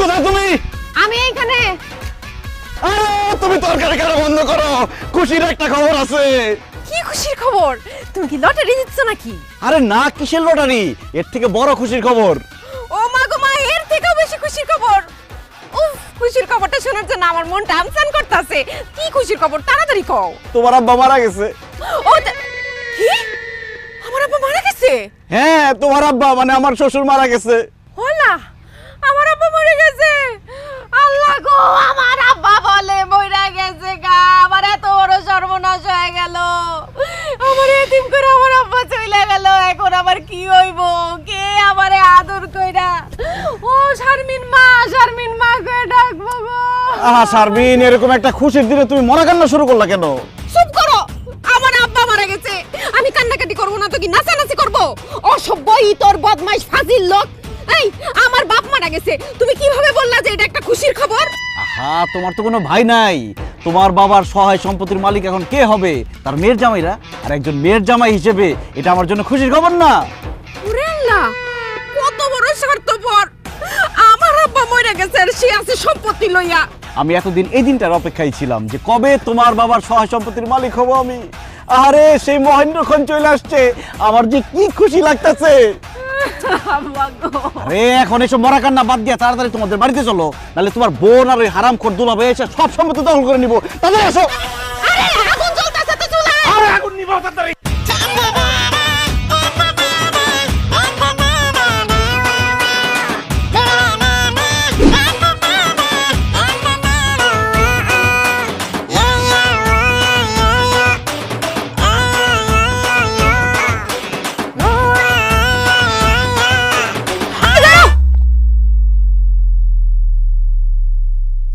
কোথায় তুমি? আমি এইখানে। তুমি তরকারি খাওয়া বন্ধ করো, খুশির একটা খবর আছে। কি খুশির খবর? তুমি কি লটারি জিতছ নাকি? আরে না, কিসের লটারি, এর থেকে বড় খুশির খবর। ও মা গো মা, এর থেকেও বেশি খুশির খবর। উফ, খুশির খবরটা শোনার জন্য আমার মনটা আমসান করতেছে। কি খুশির খবর, তাড়াতাড়ি কও। তোমার আব্বা মারা গেছে। কি? আমার আব্বা মারা গেছে? হ্যাঁ, তোমার আব্বা মানে আমার শ্বশুর মারা গেছে। হলা, আমার আব্বা মরে গেছে। আল্লাহ গো, আমার আব্বা বলে মরে গেছে গা। আমার এত বড় সর্বনাশ হয়ে গেল। আমার এতিম করে আমার আব্বা চলে গেল। এখন আমার কি হইব? কে আমারে আদর কইরা? ও শারমিন মা কই ডাকবো গো। শারমিন, এরকম একটা খুশির দিনে তুমি মরা কান্না শুরু করলা কেন? চুপ করো। আমার আব্বা মারা গেছে, আমি কান্নাকাটি করব না তো কি নাচানাচি করব? অসভ্য, ইতর, বদমাইশ, ফাজিল লোক। এই, আমার বাপ মারা গেছে, তুমি কিভাবে বললা যে এটা একটা খুশির খবর? তোমার তো কোনো ভাই নাই। তোমার বাবার সহায় সম্পত্তির মালিক এখন কে হবে? তার মেয়ের জামাইরা। আর একজন মেয়ের জামাই হিসেবে এটা আমার জন্য খুশির খবর না? ওরে আল্লাহ, কত বড় স্বার্থপর। আমার আব্বা মরে গেছে আর সে আছে সম্পত্তি লইয়া। আমি এতদিন এই দিনটার অপেক্ষায় ছিলাম যে কবে তোমার বাবার সহায় সম্পত্তির মালিক হব আমি। আরে সেই মহেন্দ্রক্ষণ চলে আসছে, আমার যে কি খুশি লাগতেছে। আরে এখন এসব মরা কান্না বাদ দিয়া তাড়াতাড়ি তোমাদের বাড়িতে চলো, নাহলে তোমার বোন আর ওই হারামখোর দুলাভাই এসে সব সম্পত্তি দখল করে নিব। তাড়াতাড়ি আসো। আরে আগুন জ্বলতেছে তো চুলায়। আরে আগুন নিভাও তাড়াতাড়ি।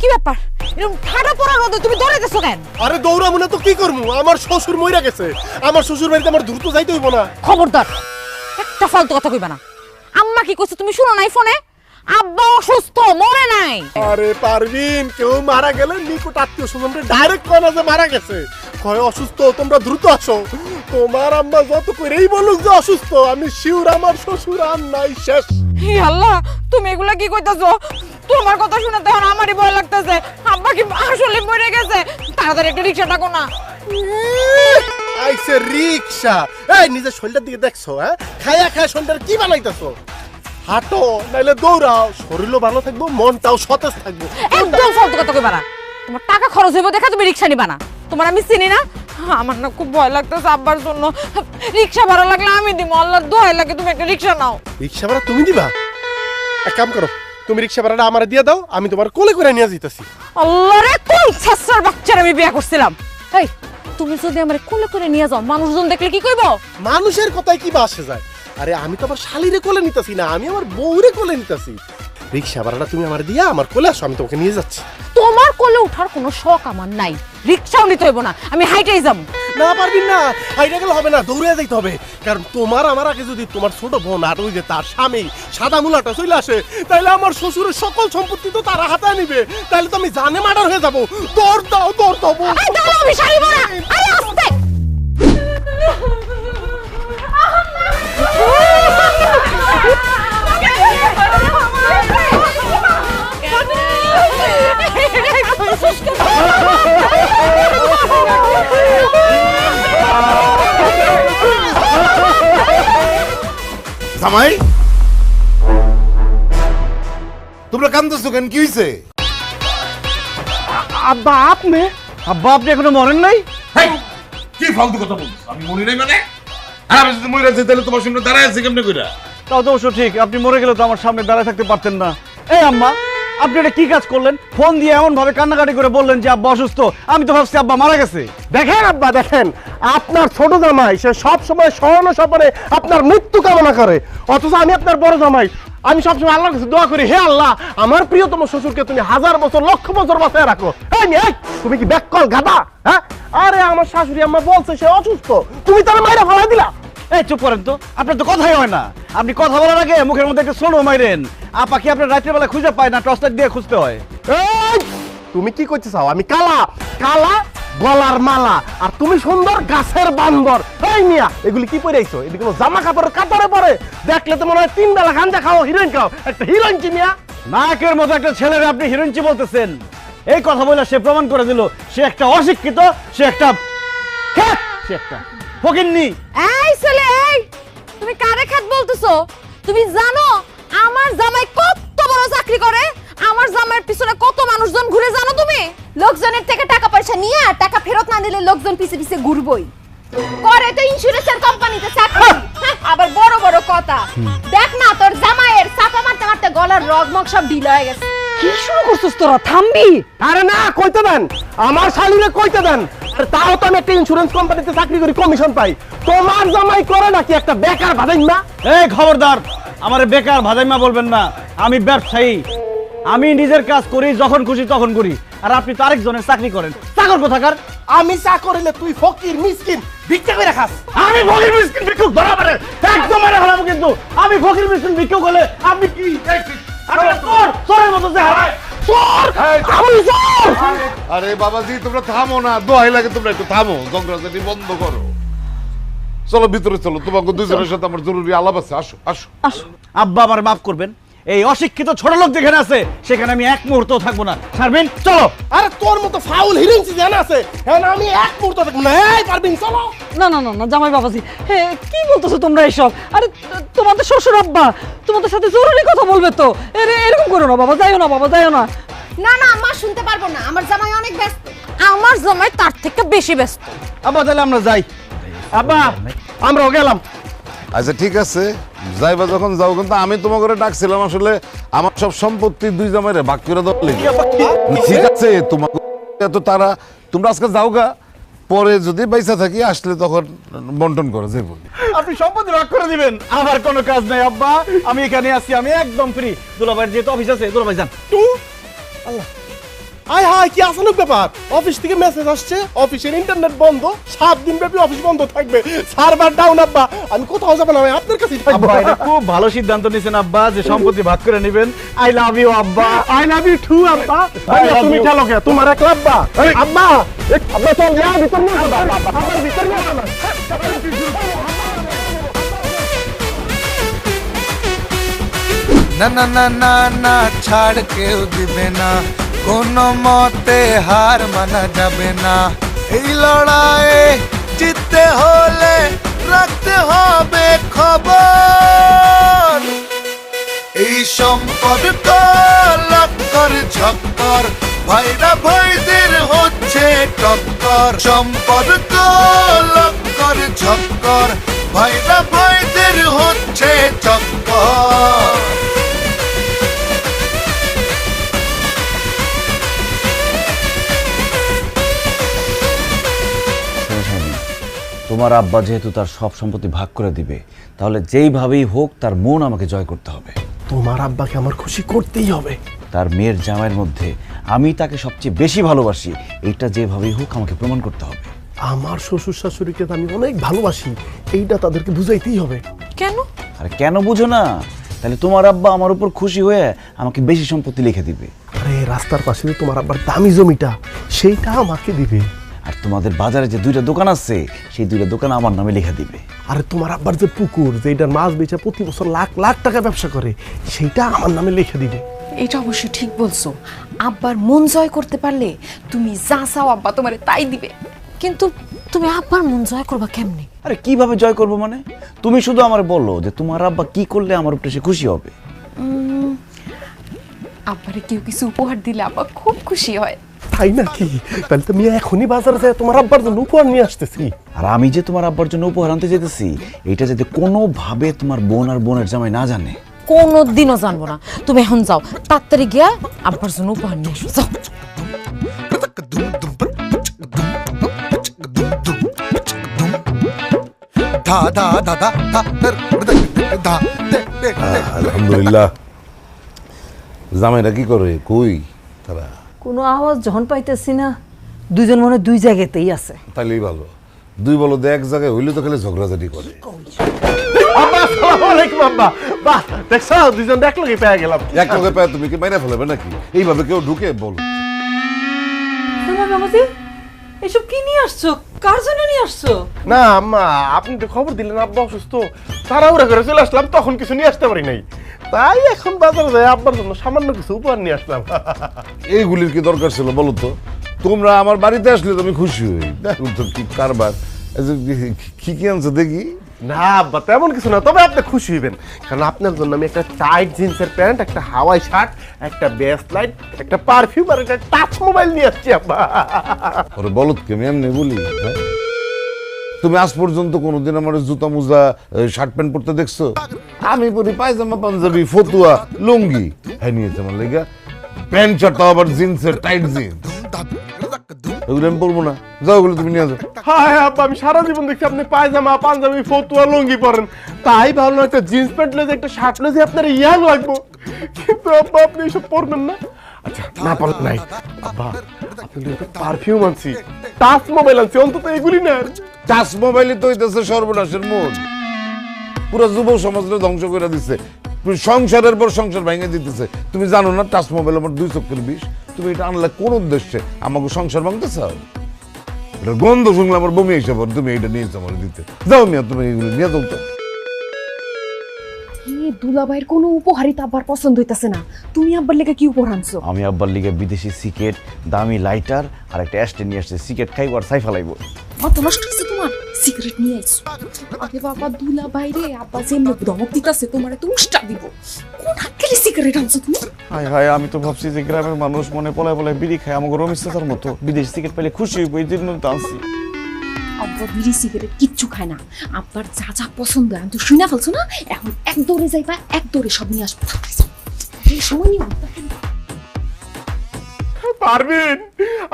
কি ব্যাপার? এরকম ঠাডা পড়া রোদে তুমি দৌড়াইতেছো কেন? আরে দৌড়াবো না তো কি করবো, আমার শ্বশুর মইরা গেছে। আমার শ্বশুর বাড়িতে আমার দ্রুত যাইতে হইব না। খবরদার, একটা ফালতু কথা কইবা না। আম্মা কি কইছে তুমি শুনো নাই ফোনে? আব্বা অসুস্থ, মরে নাই। আরে পারবিন, কেউ মারা গেলে নিকট আত্মীয় স্বজনরা ডাইরেক্ট কয় না যে মারা গেছে, কয় অসুস্থ, তোমরা দ্রুত আসো। তোমার আম্মা যত করেই বলুক যে অসুস্থ, আমি শিওর আমার শ্বশুর আর নাই, শেষ। হে আল্লাহ, তুমি এগুলা কি কইতাছো? তোমার কথা শুনে তো আমারই ভয় লাগতেছে। আব্বা কি আসলে মরে গেছে? তাড়াতাড়ি একটা রিকশা ডাকো না। আইছে রিকশা। এই নিজের শরীরটার দিকে দেখছো? হ্যাঁ, খায়া খায়া শরীরটার কি বানাইতেছো? হাঁটো নাইলে দৌড়াও, শরীরও ভালো থাকবো, মনটাও সতেজ থাকবো। একদম ফালতু কথা কইবা না। তোমার টাকা খরচ হইব দেখা তুমি রিকশা নিবা না। তোমার আমি চিনি না। আমার না খুব ভয় লাগতেছে আব্বার জন্য। রিকশা ভাড়া লাগলে আমি দিব, আল্লাহর দোহাই লাগে তুমি একটা রিকশা নাও। রিকশা ভাড়া তুমি দিবা? এক কাম করো, তুমি রিকশা ভাড়াটা আমার দিয়ে দাও, আমি তোমার কোলে করে নিয়ে যাইতাছি। আল্লাহ রে, কোন ছাত্রার বাচ্চার আমি বিয়ে করছিলাম। এই, তুমি যদি আমার কোলে করে নিয়ে যাও, মানুষজন দেখলে কি কইব? মানুষের কথায় কি বা আসে যায়? আরে আমি তো আমার শালিরে কোলে নিতেছি না, আমি আমার বউরে কোলে নিতেছি। রিকশা ভাড়াটা তুমি আমার দিয়া আমার কোলে আসো, আমি তোমাকে নিয়ে যাচ্ছি। তোমার কোলে ওঠার কোনো শখ আমার নাই। রিকশাও নিতে হইব না, আমি হাইটেই যাব। না পারবি না, হাইটা গেলে হবে না, দৌড়ে যাইতে হবে। কারণ তোমার আমার আগে যদি তোমার ছোট বোন আর ওই যে তার স্বামী সাদা মুলাটা চলে আসে, তাহলে আমার শ্বশুরের সকল সম্পত্তি তো তারা হাতায় নিবে, তাহলে তো আমি জানে মার্ডার হয়ে যাবো। দৌড় দাও, দৌড় দাও। আরে দাঁড়াও, আমি শাড়ি পরা। আরে আস্তে। জামাই, তোমরা কান্দছো কেন? কি হইছে? আব্বা আপনি? আব্বা আপনি এখনো মরেন নাই? কি ফালতু কথা বলছো? আমি মরি নাই মানে? আর আমি যদি মরে যাই তাহলে তোমার সামনে দাঁড়ায় আছি কেমনে কইরা? তাও তো অবশ্য ঠিক, আপনি মরে গেলে তো আমার সামনে দাঁড়ায় থাকতে পারতেন না। এই আম্মা, আপনি এটা কি কাজ করলেন? ফোন দিয়ে এমন ভাবে কান্নাকাটি করে বললেন যে আব্বা অসুস্থ, আমি তো ভাবছি আব্বা মারা গেছে। দেখেন আব্বা, দেখেন আপনার ছোট জামাই সে সব সময় স্মরণ স্বপনে আপনার মৃত্যু কামনা করে, অথচ আমি আপনার বড় জামাই, আমি সবসময় আল্লাহর কাছে দোয়া করি, হে আল্লাহ আমার প্রিয়তম শ্বশুরকে তুমি 1000 বছর লক্ষ বছর বাঁচায় রাখো। এই তুমি কি ব্যাককল গাদা? হ্যাঁ, আরে আমার শাশুড়ি আম্মা বলছে সে অসুস্থ, তুমি তাহলে মাইরা ফেলাই দিলা। এই চুপ করেন তো, আপনার তো কথাই হয় না। আপনি কথা বলার আগে মুখের মধ্যে একটা সোনো মাইরেন। আপা কি আপনার রাত্রে বেলা খুঁজে পায় না, টর্চ লাইট দিয়ে খুঁজতে হয়? এই তুমি কি করতে চাও? আমি কালা কালা গলার মালা, আর তুমি সুন্দর গাছের বান্দর। এই মিয়া, এগুলি কি পরে আইছো? এদিকে কোনো জামা কাপড়ের কাতারে পরে দেখলে তো মনে হয় 3 বেলা গাঁজা খাও, হিরোইন খাও। একটা হিরোইন কি মিয়া? নায়কের মতো একটা ছেলের আপনি হিরোইনচি বলতেছেন? এই কথা বলে সে প্রমাণ করে দিল সে একটা অশিক্ষিত, সে একটা খ্যাত, সে একটা ফকিন্নি। এই ছেলে, এই তুমি কারে খাত বলতেছো? তুমি জানো আমার জামাই কত বড় চাকরি করে? আমার জামাইয়ের পিছনে কত মানুষজন ঘুরে জানো তুমি? লোকজনের থেকে টাকা পয়সা নিয়ে টাকা ফেরত না দিলে লোকজন পিছে পিছে ঘুরবই। করে তো ইন্স্যুরেন্সের কোম্পানিতে চাকরি। আবার বড় বড় কথা। দেখ না তোর জামাইয়ের চাপা মারতে মারতে গলার রগমগ সব ঢিলা হয়ে গেছে। কি শুরু করছিস তোরা? থামবি? আরে না, কইতে দেন, আমার শালিরে কইতে দেন। আর তাও তো আমি একটা ইন্স্যুরেন্স কোম্পানিতে চাকরি করি, কমিশন পাই। তোমার জামাই করে নাকি একটা বেকার ভাদাইম্মা? এই খবরদার, আমার বেকার ভাদাইমা বলবেন না। আমি ব্যবসায়ী, আমি নিজের কাজ করি, যখন খুশি তখন করি। আর আপনি তো আরেকজনের চাকরি করেন, চাকর কোথাকার? আমি চা করিলে তুই ফকির মিসকিন ভিক্ষা করে খাস। আমি ফকির মিসকিন ভিক্ষুক ধরা পারে একদম মেরে ফেলাবো। কিন্তু আমি ফকির মিসকিন ভিক্ষুক হলে আপনি কি চোরের মতো যে হারায়? আরে বাবাজি তোমরা থামো না, দোহাই লাগে তোমরা একটু থামো, ঝগড়াঝাটি বন্ধ করো। চলো ভিতরে চলো, তোমাকে দুজনের সাথে আমার জরুরি আলাপ আছে। আসো আসো। আব্বা আমার মাফ করবেন, এই অশিক্ষিত ছোট লোক যেখানে আছে সেখানে আমি এক মুহূর্ত থাকবো না। শারমিন চলো। আরে তোর মতো ফাউল হিরিংসি জানা আছে, হ্যাঁ না, আমি এক মুহূর্ত থাকবো না। এই পারবিন চলো। না না না না জামাই বাবাজি, কি বলতেছো তোমরা এসব? আরে তোমাদের শ্বশুর আব্বা তোমাদের সাথে জরুরি কথা বলবে তো। এরকম করো না বাবা, যাইও না বাবা, যাইও না। না না মা, শুনতে পারবো না, আমার জামাই অনেক ব্যস্ত। আমার জামাই তার থেকে বেশি ব্যস্ত। আব্বা তাহলে আমরা যাই। আব্বা আমরাও গেলাম। আচ্ছা ঠিক আছে, যাইবা যখন যাও, কিন্তু আমি তোমাকে করে ডাকছিলাম আসলে আমার সব সম্পত্তি দুই জামাইরে ভাগ করে দেওয়ার লেগে। ঠিক আছে, তোমাকে এত তারা, তোমরা আজকে যাও গা, পরে যদি পয়সা থাকি আসলে তখন বন্টন করে যাবো। আপনি সম্পত্তি ভাগ করে দিবেন, আমার কোনো কাজ নাই আব্বা। আমি এখানে আছি, আমি একদম ফ্রি। দুলাভাইয়ের যেহেতু অফিস আছে, দুলাভাই যান। আয় হায়, কি আসানুক ব্যাপার! অফিস থেকে মেসেজ আসছে অফিসের ইন্টারনেট বন্ধ, 7 দিন ব্যাপী অফিস বন্ধ থাকবে, সার্ভার ডাউন। আব্বা আমি কোথাও যাব না, আমি আপনার কাছেই থাকবো। আব্বা এটা খুব ভালো সিদ্ধান্ত নিয়েছেন আব্বা, যে সম্পত্তি ভাগ করে নেবেন। আই লাভ ইউ আব্বা। আই লাভ ইউ টু আব্বা। ভাইয়া তুমি খেলো কে? তোমার এক আব্বা। আব্বা আব্বা চল যা ভিতর নিয়ে আব্বা, আব্বা ভিতর নিয়ে আব্বা। না না না না না, ছাড় কেউ দিবে না, কোনো মতে হার মানা যাবে না। এই লড়াইয়ে জিততে হলে রাখতে হবে খবর। এই সম্পর্ক লক্কর ঝক্কর, ভাইরা ভাইদের হচ্ছে টক্কর। সম্পর্ক লক্কর ঝক্কর, ভাইরা ভাইদের হচ্ছে টক্কর। তোমার আব্বা যেহেতু তার সব সম্পত্তি ভাগ করে দিবে, তাহলে যেইভাবেই হোক তার মন আমাকে জয় করতে হবে। তোমার আব্বাকে আমার খুশি করতেই হবে। তার মেয়ের জামাইয়ের মধ্যে আমি তাকে সবচেয়ে বেশি ভালোবাসি, এইটা যেভাবেই হোক আমাকে প্রমাণ করতে হবে। আমার শ্বশুর শাশুড়িকে তো আমি অনেক ভালোবাসি, এইটা তাদেরকে বুঝাইতেই হবে। কেন? আরে কেন বুঝো না? তাহলে তোমার আব্বা আমার উপর খুশি হয়ে আমাকে বেশি সম্পত্তি লিখে দিবে। আরে রাস্তার পাশে যে তোমার আব্বার দামি জমিটা, সেইটা আমাকে দিবে। আর তোমাদের বাজারে যে 2টা দোকান আছে, সেই 2টা দোকান আমার নামে লিখে দিবে। আরে তোমার আব্বার যে পুকুর, যেটার মাছ বেচে প্রতি বছর লাখ লাখ টাকা ব্যবসা করে, সেইটা আমার নামে লিখে দিবে। এটা অবশ্যই ঠিক বলছো। আব্বার মন জয় করতে পারলে তুমি যা চাও আব্বা তোমারে তাই দিবে। কিন্তু তুমি আব্বার মন জয় করবা কেমনে? আরে কিভাবে জয় করবো মানে? তুমি শুধু আমার বলো যে তোমার আব্বা কি করলে আমার উপরে সে খুশি হবে। আব্বারে কেউ কিছু উপহার দিলে আব্বা খুব খুশি হয়। তাই নাকি? তাহলে তো আমি এখনই বাজারে যাই তোমার আব্বার জন্য উপহার নিয়ে আসতেছি। আর আমি যে তোমার আব্বার জন্য উপহার আনতে যেতেছি, এটা যাতে কোনোভাবে তোমার বোন আর বোনের জামাই না জানে। কোনোদিনও জানবো না। তুমি এখন যাও, তাড়াতাড়ি গিয়া আব্বার জন্য উপহার নিয়ে এসো, যাও। ধা ধা ধা ধা ধা ধা। আলহামদুলিল্লাহ। জামাইরা কি করে, কই তারা? কোনো আওয়াজ যখন পাইতেছি না, দুইজন মনে দুই জায়গাতেই আছে। তাইলেই ভালো। দুই বলদ এক জায়গায় হইলে তো খালি ঝগড়াঝাটি করে। আব্বা আসসালামু আলাইকুম। আব্বা বাহ, দেখছো দুইজন একলগে পেয়ে গেলাম। এক লগে পায় তুমি কি মাইরা ফেলবে নাকি? এইভাবে কেউ ঢুকে বল। জামাই বাবাজি, এসব কি নিয়ে আসছো? কার জন্য নিয়ে আসছো? না আম্মা, আপনি তো খবর দিলেন আব্বা অসুস্থ, তাড়াহুড়া করে চলে আসলাম, তখন কিছু নিয়ে আসতে পারি নাই। তাই এখন বাজারে যাই আব্বার জন্য সামান্য কিছু উপহার নিয়ে আসলাম। এইগুলির কি দরকার ছিল বলো তো? তোমরা আমার বাড়িতে আসলে তো আমি খুশি হই। দেখো তো কি কারবার। এই যে কি কি আনছো দেখি। না আব্বা তেমন কিছু না, তবে আপনি খুশি হইবেন, কারণ আপনার জন্য আমি একটা টাইট জিন্সের প্যান্ট, একটা হাওয়াই শার্ট, একটা বেস্ট লাইট, একটা পারফিউম আর একটা টাচ মোবাইল নিয়ে আসছি আব্বা। ওরে বলত কে আমি এমনি বলি, হ্যাঁ? তুমি আজ পর্যন্ত কোনোদিন আমার জুতা মুজা শার্ট প্যান্ট পরতে দেখছো? আমি পরি পায়জামা পাঞ্জাবি ফতুয়া লুঙ্গি। হ্যাঁ নিয়েছে আমার লেগা প্যান্ট শার্ট, তাও আবার জিন্সের টাইট জিন্স। এগুলো আমি পরবো না, যাও ওগুলো তুমি নিয়ে যাও। হ্যাঁ আব্বা, আমি সারা জীবন দেখছি আপনি পায়জামা পাঞ্জাবি ফতুয়া লুঙ্গি পরেন, তাই ভাবলাম একটা জিন্স প্যান্ট লেগে একটা শার্ট লেগে আপনার ইয়াং লাগবো, কিন্তু আব্বা আপনি এসব পরবেন না। আচ্ছা না পারলেন নাই আব্বা, আপনি পারফিউম আনছি, টাচ মোবাইল আনছি, অন্তত এগুলি না। টাচ মোবাইলে তো হইতেছে সর্বনাশের মূল, পুরো যুব সমাজকে ধ্বংস করে দিচ্ছে, সংসারের পর সংসার ভেঙে দিতেছে। তুমি জানো না টাচ মোবাইল আমার 2 চক্কর বিষ। তুমি এটা আনলে কোন উদ্দেশ্যে? আমাকে সংসার ভাঙতে চাও? এটা গন্ধ শুনলে আমার বমি এসে পড়ে, তুমি এটা নিয়েছো আমার দিতে। যাও মিয়া, তুমি এগুলো নিয়ে যাও তো। দুলাভাইয়ের কোনো উপহারই তো আব্বার পছন্দ হইতাছে না। তুমি আব্বার লেগে কি উপহার আনছো? আমি আব্বার লিগে বিদেশি সিগারেট, দামি লাইটার আর একটা অ্যাস্টে নিয়ে আসছে। সিগারেট খাইব আর সাই ফেলাইব। অত নষ্ট হয়েছে তোমার? সিগারেট নিয়ে আইছো? আরে বাবা দুলাভাই রে, আব্বা যে এমনি ধমক দিতাছে তোমারে তো উষ্টা দিব। কোন হাক্কেলে সিগারেট আনছো তুমি? হায় হায়, আমি তো ভাবছি যে গ্রামের মানুষ মনে পলায় পলায় বিড়ি খায়, আমাকে রমেশ চাচার মতো বিদেশি সিগারেট পেলে খুশি হইব, এই জন্য তো আনছি। আব্বা বিড়ি সিগারেট কিচ্ছু খায় না, আব্বার যা যা পছন্দ আমি তো শুনে ফেলছো না, এখন এক দৌড়ে যাইবা, এক দৌড়ে সব নিয়ে আসবো। এই সময় নিয়ে পারবেন?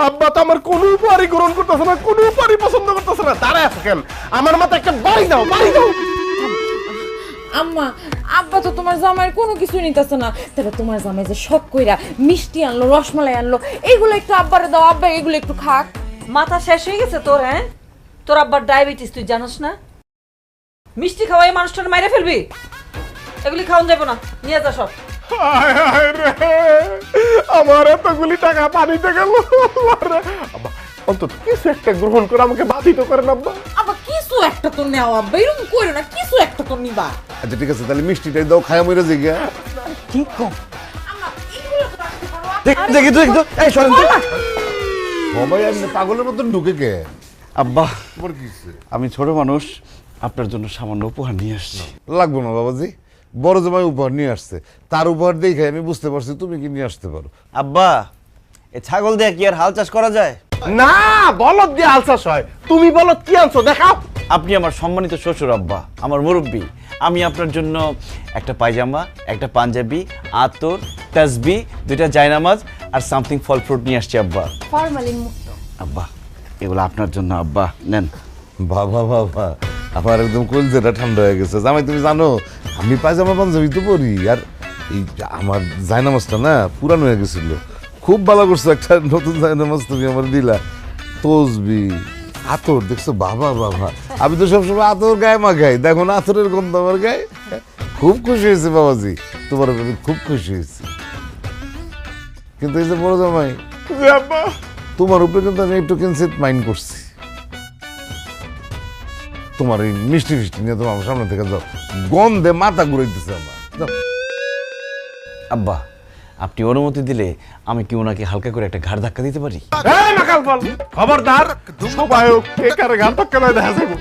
আব্বা তো আমার কোনো উপহারই গ্রহণ করতেছে না, কোনো উপহারই পছন্দ করতেছে না। দাঁড়ায় থাকেন, আমার মাথায় একটা বাড়ি দাও, বাড়ি দাও। আম্মা, আব্বা তো তোমার জামাইয়ের কোনো কিছু নিতেছে না, তবে তোমার জামাই যে শখ কইরা মিষ্টি আনলো, রসমালাই আনলো, এইগুলো একটু আব্বারে দাও, আব্বা এগুলো একটু খাক। মাথা শেষ হয়ে গেছে তোর? হ্যাঁ, তোর আব্বার ডায়াবেটিস তুই জানোস না? মিষ্টি খাওয়াই মানুষটার মাইরে ফেলবি? এগুলি খাওয়ান যাবো না, নিয়ে যা সব। হায় হায় রে, আমার এতগুলি টাকা পানিতে গেল। আব্বা অন্তত কিছু একটা গ্রহণ করে আমাকে বাধিত করেন আব্বা। আব্বা কিছু একটা তো নেও, আব্বা এরকম করো না, কিছু একটা তো নিবা। আচ্ছা ঠিক আছে, তাহলে মিষ্টিটাই দাও, খায়া মরে যাই গিয়া। ঠিক কম। আম্মা এগুলো তো রাখতে পারো। দেখি তো, দেখি তো, এই সরেন তো। সবাই এমনি পাগলের মতন ঢুকে কে? আব্বা, তোমার কি হইছে? আমি ছোট মানুষ, আপনার জন্য সামান্য উপহার নিয়ে আসছি। লাগবো না বাবাজি, বড় জামাই উপহার নিয়ে আসছে, তার উপহার দেখে আমি বুঝতে পারছি তুমি কি নিয়ে আসতে পারো। আব্বা, এ ছাগল দিয়ে কি আর হাল চাষ করা যায়? না, বলদ দিয়ে আলসাস হয়। তুমি বলদ কি আনছো দেখাও। আপনি আমার সম্মানিত শ্বশুর আব্বা, আমার মুরব্বী। আমি আপনার জন্য একটা পায়জামা, একটা পাঞ্জাবি, আতর, তাসবি, 2টা জায়নামাজ আর সামথিং ফল ফ্রুট নিয়ে আসছি আব্বা। ফরমালিন মুক্ত। আব্বা, এগুলো আপনার জন্য আব্বা, নেন। বাবা বাবা, আমার একদম কলজেটা ঠান্ডা হয়ে গেছে। জামাই তুমি জানো আমি পায়জামা পাঞ্জাবি তো পরি, আর এই আমার জায়নামাজটা না পুরানো হয়ে গেছিল। খুব ভালো করছো, একটা নতুন জায়নামাজ তুমি আমার দিলা। তসবি, আতর দেখছো? বাবা বাবা, আমি তো সবসময় আতর গায়ে মাখাই, দেখো না আতরের গন্ধ আমার গায়ে। খুব খুশি হয়েছে বাবাজি, তোমার উপর আমি খুব খুশি হয়েছি। কিন্তু এই যে বড় জামাই, যে আব্বা তোমার উপরে কিন্তু আমি একটু কিনসিত মাইন্ড করছি। তোমার এই মিষ্টি ফিষ্টি নিয়ে তোমার আমার সামনে থেকে যাও, গন্ধে মাথা ঘুরাইতেছে আমার। যাও। আব্বা, আপনি অনুমতি দিলে আমি কি ওনাকে হালকা করে একটা ঘাড় ধাক্কা দিতে পারি? এই মাকাল ফল, খবরদার, সবাই কে কারে গান পাক্কা নয় দেখা যাবো।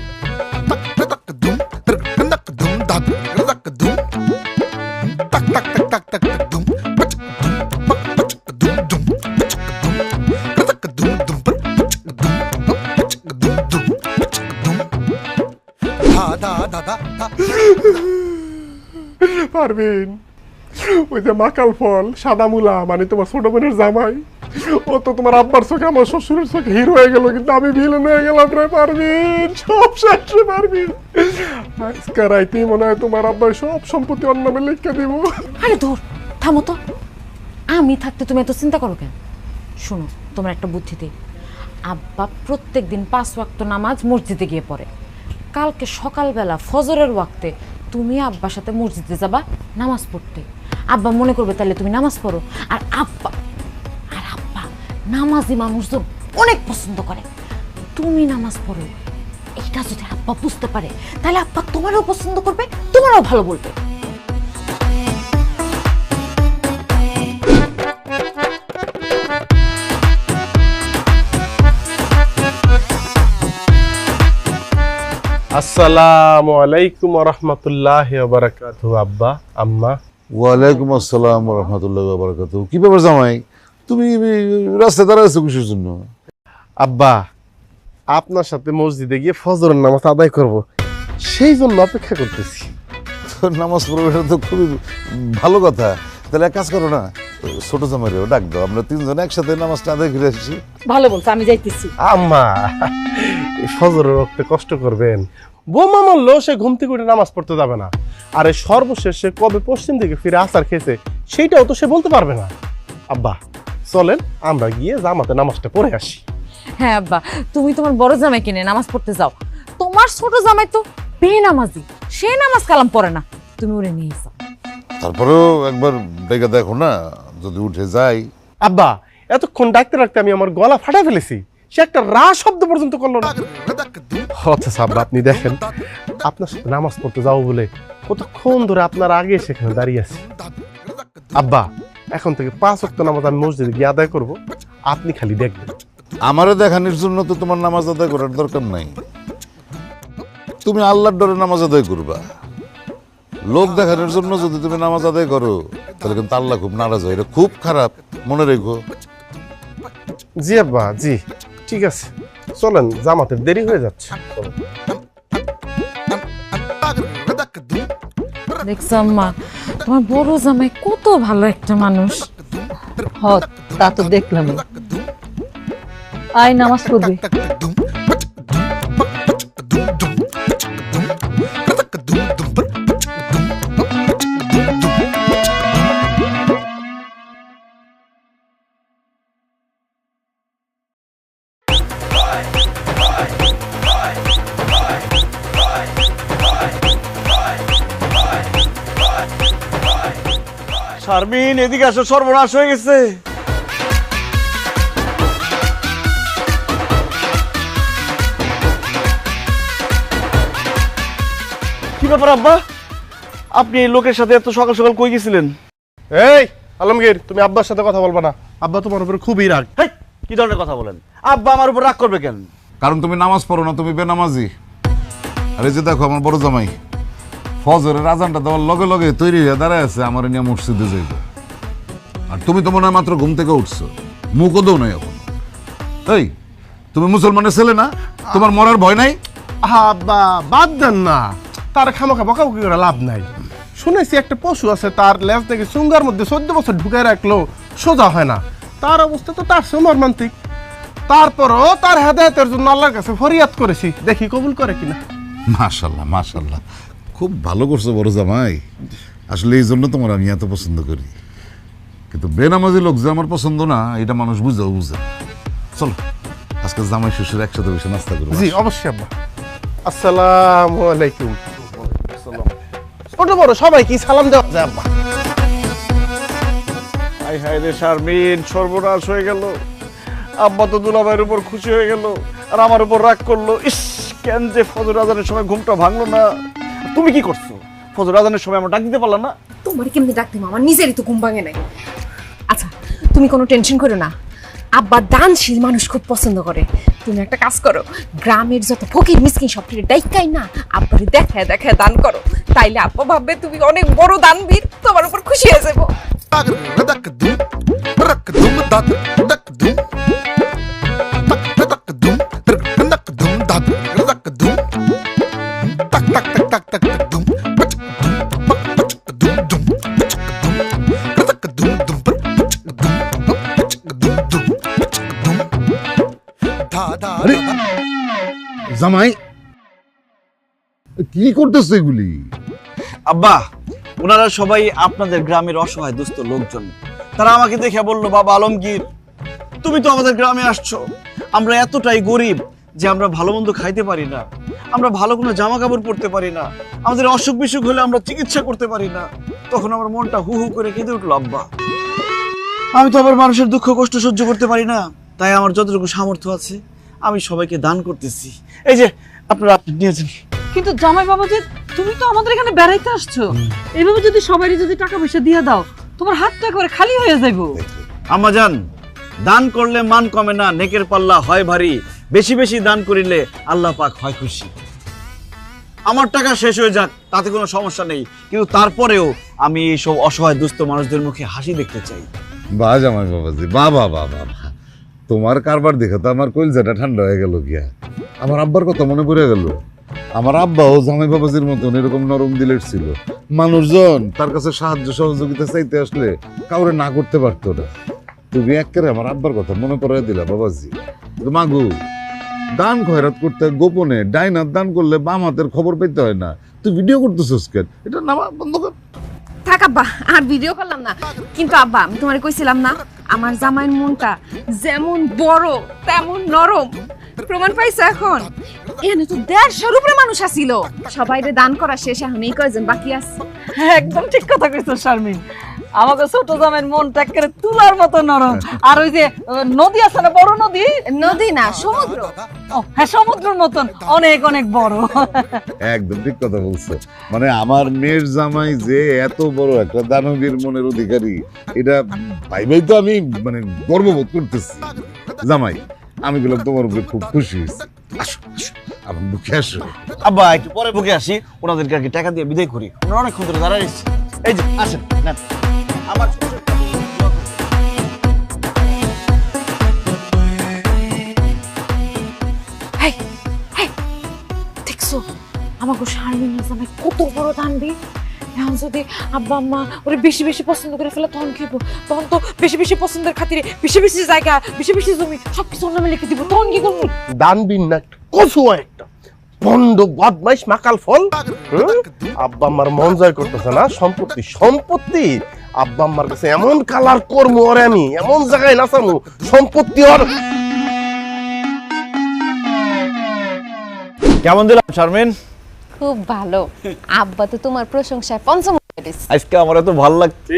পারবেন? ওই যে মাকাল ফল, সাদা মুলা, মানে তোমার ছোট বোনের জামাই, ও তো তোমার আব্বার চোখে আমার শ্বশুরের চোখে হিরো হয়ে গেল, কিন্তু আমি ভিলেন হয়ে গেলাম রে। পারবেন? সব শেষ রে। পারবেন? আজকে রাইতেই মনে হয় তোমার আব্বার সব সম্পত্তি অন্য নামে লিখে দিব। আরে ধর, থামো তো। আমি থাকতে তুমি এত চিন্তা করো কেন? শোনো, তোমার একটা বুদ্ধি দিই। আব্বা প্রত্যেক দিন 5 ওয়াক্ত নামাজ মসজিদে গিয়ে পড়ে। কালকে সকালবেলা ফজরের ওয়াক্তে তুমি আব্বার সাথে মসজিদে যাবা নামাজ পড়তে। আব্বা মনে করবে তাহলে তুমি নামাজ পড়ো। আর আব্বা নামাজি মানুষজন অনেক পছন্দ করে। তুমি নামাজ পড়ো, এটা যদি আব্বা বুঝতে পারে তাহলে আব্বা তোমারও পছন্দ করবে, তোমারও ভালো বলবে। আসসালামু আলাইকুম ওয়া রাহমাতুল্লাহি ওয়া বারাকাতুহু। আব্বা, আম্মা। ওয়ালাইকুম আসসালাম রহমতুল্লাহ বারাকাতু। কি ব্যাপার জামাই, তুমি রাস্তায় দাঁড়াইছো কিসের জন্য? আব্বা, আপনার সাথে মসজিদে গিয়ে ফজরের নামাজ আদায় করব, সেই জন্য অপেক্ষা করতেছি। তো নামাজ পড়বে, এটা তো খুবই ভালো কথা। তাহলে এক কাজ করো না, ছোট জামাইরেও ডাক দাও, আমরা তিনজন একসাথে নামাজটা আদায় করে আসছি। ভালো বলছো, আমি যাইতেছি। আম্মা, এই ফজরের রক্তে কষ্ট করবেন? বোমা মারলেও সে ঘুম থেকে উঠে নামাজ পড়তে যাবে না, আর এই সর্বশেষ সে কবে পশ্চিম দিকে ফিরে আসার খেয়েছে সেইটাও তো সে বলতে পারবে না। আব্বা, চলেন আমরা গিয়ে জামাতে নামাজটা পড়ে আসি। হ্যাঁ আব্বা, তুমি তোমার বড় জামাই কিনে নামাজ পড়তে যাও। তোমার ছোট জামাই তো বেনামাজি, সে নামাজ কালাম পড়ে না, তুমি ওরে নিয়ে যাও। তারপরেও একবার ডেকে দেখো না, যদি উঠে যাই। আব্বা, এতক্ষণ ডাকতে রাখতে আমি আমার গলা ফাটা ফেলেছি, সে একটা রা শব্দ পর্যন্ত করলো না। আচ্ছা আব্বা, আপনি দেখেন, আপনার সাথে নামাজ পড়তে যাবো বলে কতক্ষণ ধরে আপনার আগে সেখানে দাঁড়িয়ে আছি। আব্বা, এখন থেকে 5 ওয়াক্ত নামাজ আমি মসজিদে গিয়ে আদায় করব, আপনি খালি দেখবেন। আমারে দেখানোর জন্য তো তোমার নামাজ আদায় করার দরকার নাই, তুমি আল্লাহর ডরে নামাজ আদায় করবা। লোক দেখানোর জন্য যদি তুমি নামাজ আদায় করো, তাহলে কিন্তু আল্লাহ খুব নারাজ হয়, এটা খুব খারাপ, মনে রেখো। জি আব্বা, জি ঠিক আছে, চলেন, জামাতের দেরি হয়ে যাচ্ছে। দেখছো আম্মা, তোমার বড় জামাই কত ভালো একটা মানুষ। হ, তা তো দেখলাম। আয় নামাজ পড়বি। শারমিন, এদিকে আসো, সর্বনাশ হয়ে গেছে। কি ব্যাপার আব্বা, আপনি এই লোকের সাথে এত সকাল সকাল কই গেছিলেন? এই আলমগীর, তুমি আব্বার সাথে কথা বলবা না, আব্বা তোমার উপরে খুবই রাগ। হেই, কি ধরনের কথা বলেন? আব্বা আমার উপর রাগ করবে কেন? কারণ তুমি নামাজ পড়ো না, তুমি বেনামাজি। আর এই যে দেখো আমার বড় জামাই ফজরের আজানটা দেওয়ার লগে লগে তৈরি হয়ে দাঁড়ায় আছে আমার নিয়ে মসজিদে যাইব। আর তুমি তো মনে হয় মাত্র ঘুম থেকে উঠছো, মুখও দেও নাই এখন। এই, তুমি মুসলমানের ছেলে না? তোমার মরার ভয় নাই? আব্বা বাদ দেন না, তার খামাখা বকাবকি করে লাভ নাই। শুনেছি একটা পশু আছে, তার লেজ থেকে চুঙ্গার মধ্যে 14 বছর ঢুকায় রাখলো সোজা হয় না, তার অবস্থা তো তার চেয়ে মর্মান্তিক। তারপরও তার হেদায়েতের জন্য আল্লাহর কাছে ফরিয়াদ করেছি, দেখি কবুল করে কিনা। মাশাল্লাহ মাশাল্লাহ, খুব ভালো করছো বড় জামাই। আসলে এই জন্য তোমার আমি এত পছন্দ করি। কিন্তু বেনামাজি লোক যে আমার পছন্দ না, এটা মানুষ বুঝেও বুঝে। চলো আজকে জামাই শ্বশুর একসাথে বসে নাস্তা করবো। জি অবশ্যই আব্বা। আসসালামু আলাইকুম। ছোট বড় সবাই কি সালাম দেওয়া যায় আব্বা? হাই হাই রে শারমিন, সর্বনাশ হয়ে গেল। আব্বা তো দুলাভাইয়ের উপর খুশি হয়ে গেল, আর আমার উপর রাগ করলো। ইস, কেন যে ফজর আজানের সময় ঘুমটা ভাঙলো না। তুমি কি করছো? ফজর আজানের সময় আমার ডাক দিতে পারলা না? তোমার কেমনি ডাকতে আমার নিজেরই তো ঘুম ভাঙে নাই। আচ্ছা, তুমি কোনো টেনশন করো না, আব্বা দানশীল মানুষ খুব পছন্দ করে। তুমি একটা কাজ করো, গ্রামের যত ফকির মিসকিন সব ডাইকাই না আব্বারে দেখায় দেখায় দান করো, তাইলে আব্বা ভাববে তুমি অনেক বড় দানবীর, তোমার উপর খুশি হয়ে যাবো। আরে, জামাই কি করতেছে এগুলি? আব্বা, ওনারা সবাই আপনাদের গ্রামের অসহায় দুস্থ লোকজন। তারা আমাকে দেখে বললো, বাবা আলমগীর, তুমি তো আমাদের গ্রামে আসছো, আমরা এতটাই গরিব যে আমরা ভালো মন্দ খাইতে পারি না, আমরা ভালো কোনো জামা কাপড় পরতে পারি না, আমাদের অসুখ বিসুখ হলে আমরা চিকিৎসা করতে পারি না। তখন আমার মনটা হু হু করে কেঁদে উঠলো। আব্বা, আমি তো আবার মানুষের দুঃখ কষ্ট সহ্য করতে পারি না, তাই আমার যতটুকু সামর্থ্য আছে আমি সবাইকে দান করতেছি। এই যে আপনারা নিয়েছেন। কিন্তু জামাই বাবা, যে তুমি তো আমাদের এখানে বেড়াইতে আসছো, এইভাবে যদি সবারই যদি টাকা পয়সা দিয়ে দাও, তোমার হাতটা একেবারে খালি হয়ে যাইবো। আম্মা জান, দান করলে মান কমে না, নেকের পাল্লা হয় ভারী, বেশি বেশি দান করিলে আল্লাহ পাক হয় খুশি। আমার টাকা শেষ হয়ে যাক, তাতে কোনো সমস্যা নেই, কিন্তু তারপরেও আমি এইসব অসহায় দুস্থ মানুষদের মুখে হাসি দেখতে চাই। বাহ জামাই বাবাজি, বাহ বাহ বাহ বাহ বাহ। তোমার কারবার দেখে তো আমার কলজাটা ঠান্ডা হয়ে গেল গিয়া। আমার আব্বার কথা মনে পড়ে গেল। আমার আব্বাও জামাই বাবাজির মতন এরকম নরম দিলের ছিল। মানুষজন তার কাছে সাহায্য সহযোগিতা চাইতে আসলে কাউরে না করতে পারতো না। তুমি একেবারে আমার আব্বার কথা মনে পড়াই দিলা বাবাজি। মাগু, দান খয়রাত করতে গোপনে ডাইনার দান করলে বাম হাতের খবর পেতে হয় না। তুই ভিডিও করতেছিস কেন? এটা নামা বন্ধ কর। থাক আব্বা, আর ভিডিও করলাম না। কিন্তু আব্বা, আমি তোমারে কইছিলাম না আমার জামাইয়ের মনটা যেমন বড় তেমন নরম। প্রমাণ পাইছো এখন? এখানে তো 150 উপরে মানুষ আসিল, সবাইরে দান করা শেষ, এখন এই কয়জন বাকি আছে। একদম ঠিক কথা কইছো শারমিন। আমাকে ছোট জামের মনটা একেবারে তুলার মতো নরম। আর ওই যে নদী আছে না, বড় নদী, নদী না সমুদ্র। ও হ্যাঁ, সমুদ্রের মতন অনেক অনেক বড়। একদম ঠিক কথা বলছো। মানে আমার মেয়ের জামাই যে এত বড় একটা দানবীর মনের অধিকারী, এটা ভাই তো আমি মানে গর্ববোধ করতেছি। জামাই, আমি বললাম তোমার উপরে খুব খুশি হয়েছি। আসো আসো, আমার বুকে আসো। আব্বা একটু পরে বুকে আসি, ওনাদেরকে আর কি টাকা দিয়ে বিদায় করি। ওনারা অনেকক্ষণ ধরে দাঁড়ায় এসেছে। এই যে আসেন, নেন। আমার হেই, হেই, দেখছো আমাকে শারমিনের জামাই কত বড় দানবি। এখন যদি আব্বা আম্মা ওরে বেশি বেশি পছন্দ করে ফেলে তখন কি হবো? তখন তো বেশি বেশি পছন্দের খাতিরে বেশি বেশি জায়গা, বেশি বেশি জমি সবকিছু ওর নামে লিখে দিব, তখন কি করবো? দানবীর না, কচুয়া একটা বন্ড বদমাইশ মাকাল ফল। আব্বা আম্মার মন জয় করতেছে না, সম্পত্তি সম্পত্তি আব্বা আম্মার কাছে এমন কালার করবো ওরে, আমি এমন জায়গায় নাচামু সম্পত্তি ওর। কেমন দিলাম শারমিন? খুব ভালো। আব্বা তো তোমার প্রশংসায় পঞ্চম হয়ে গেছে। আজকে আমার এত ভালো লাগছে।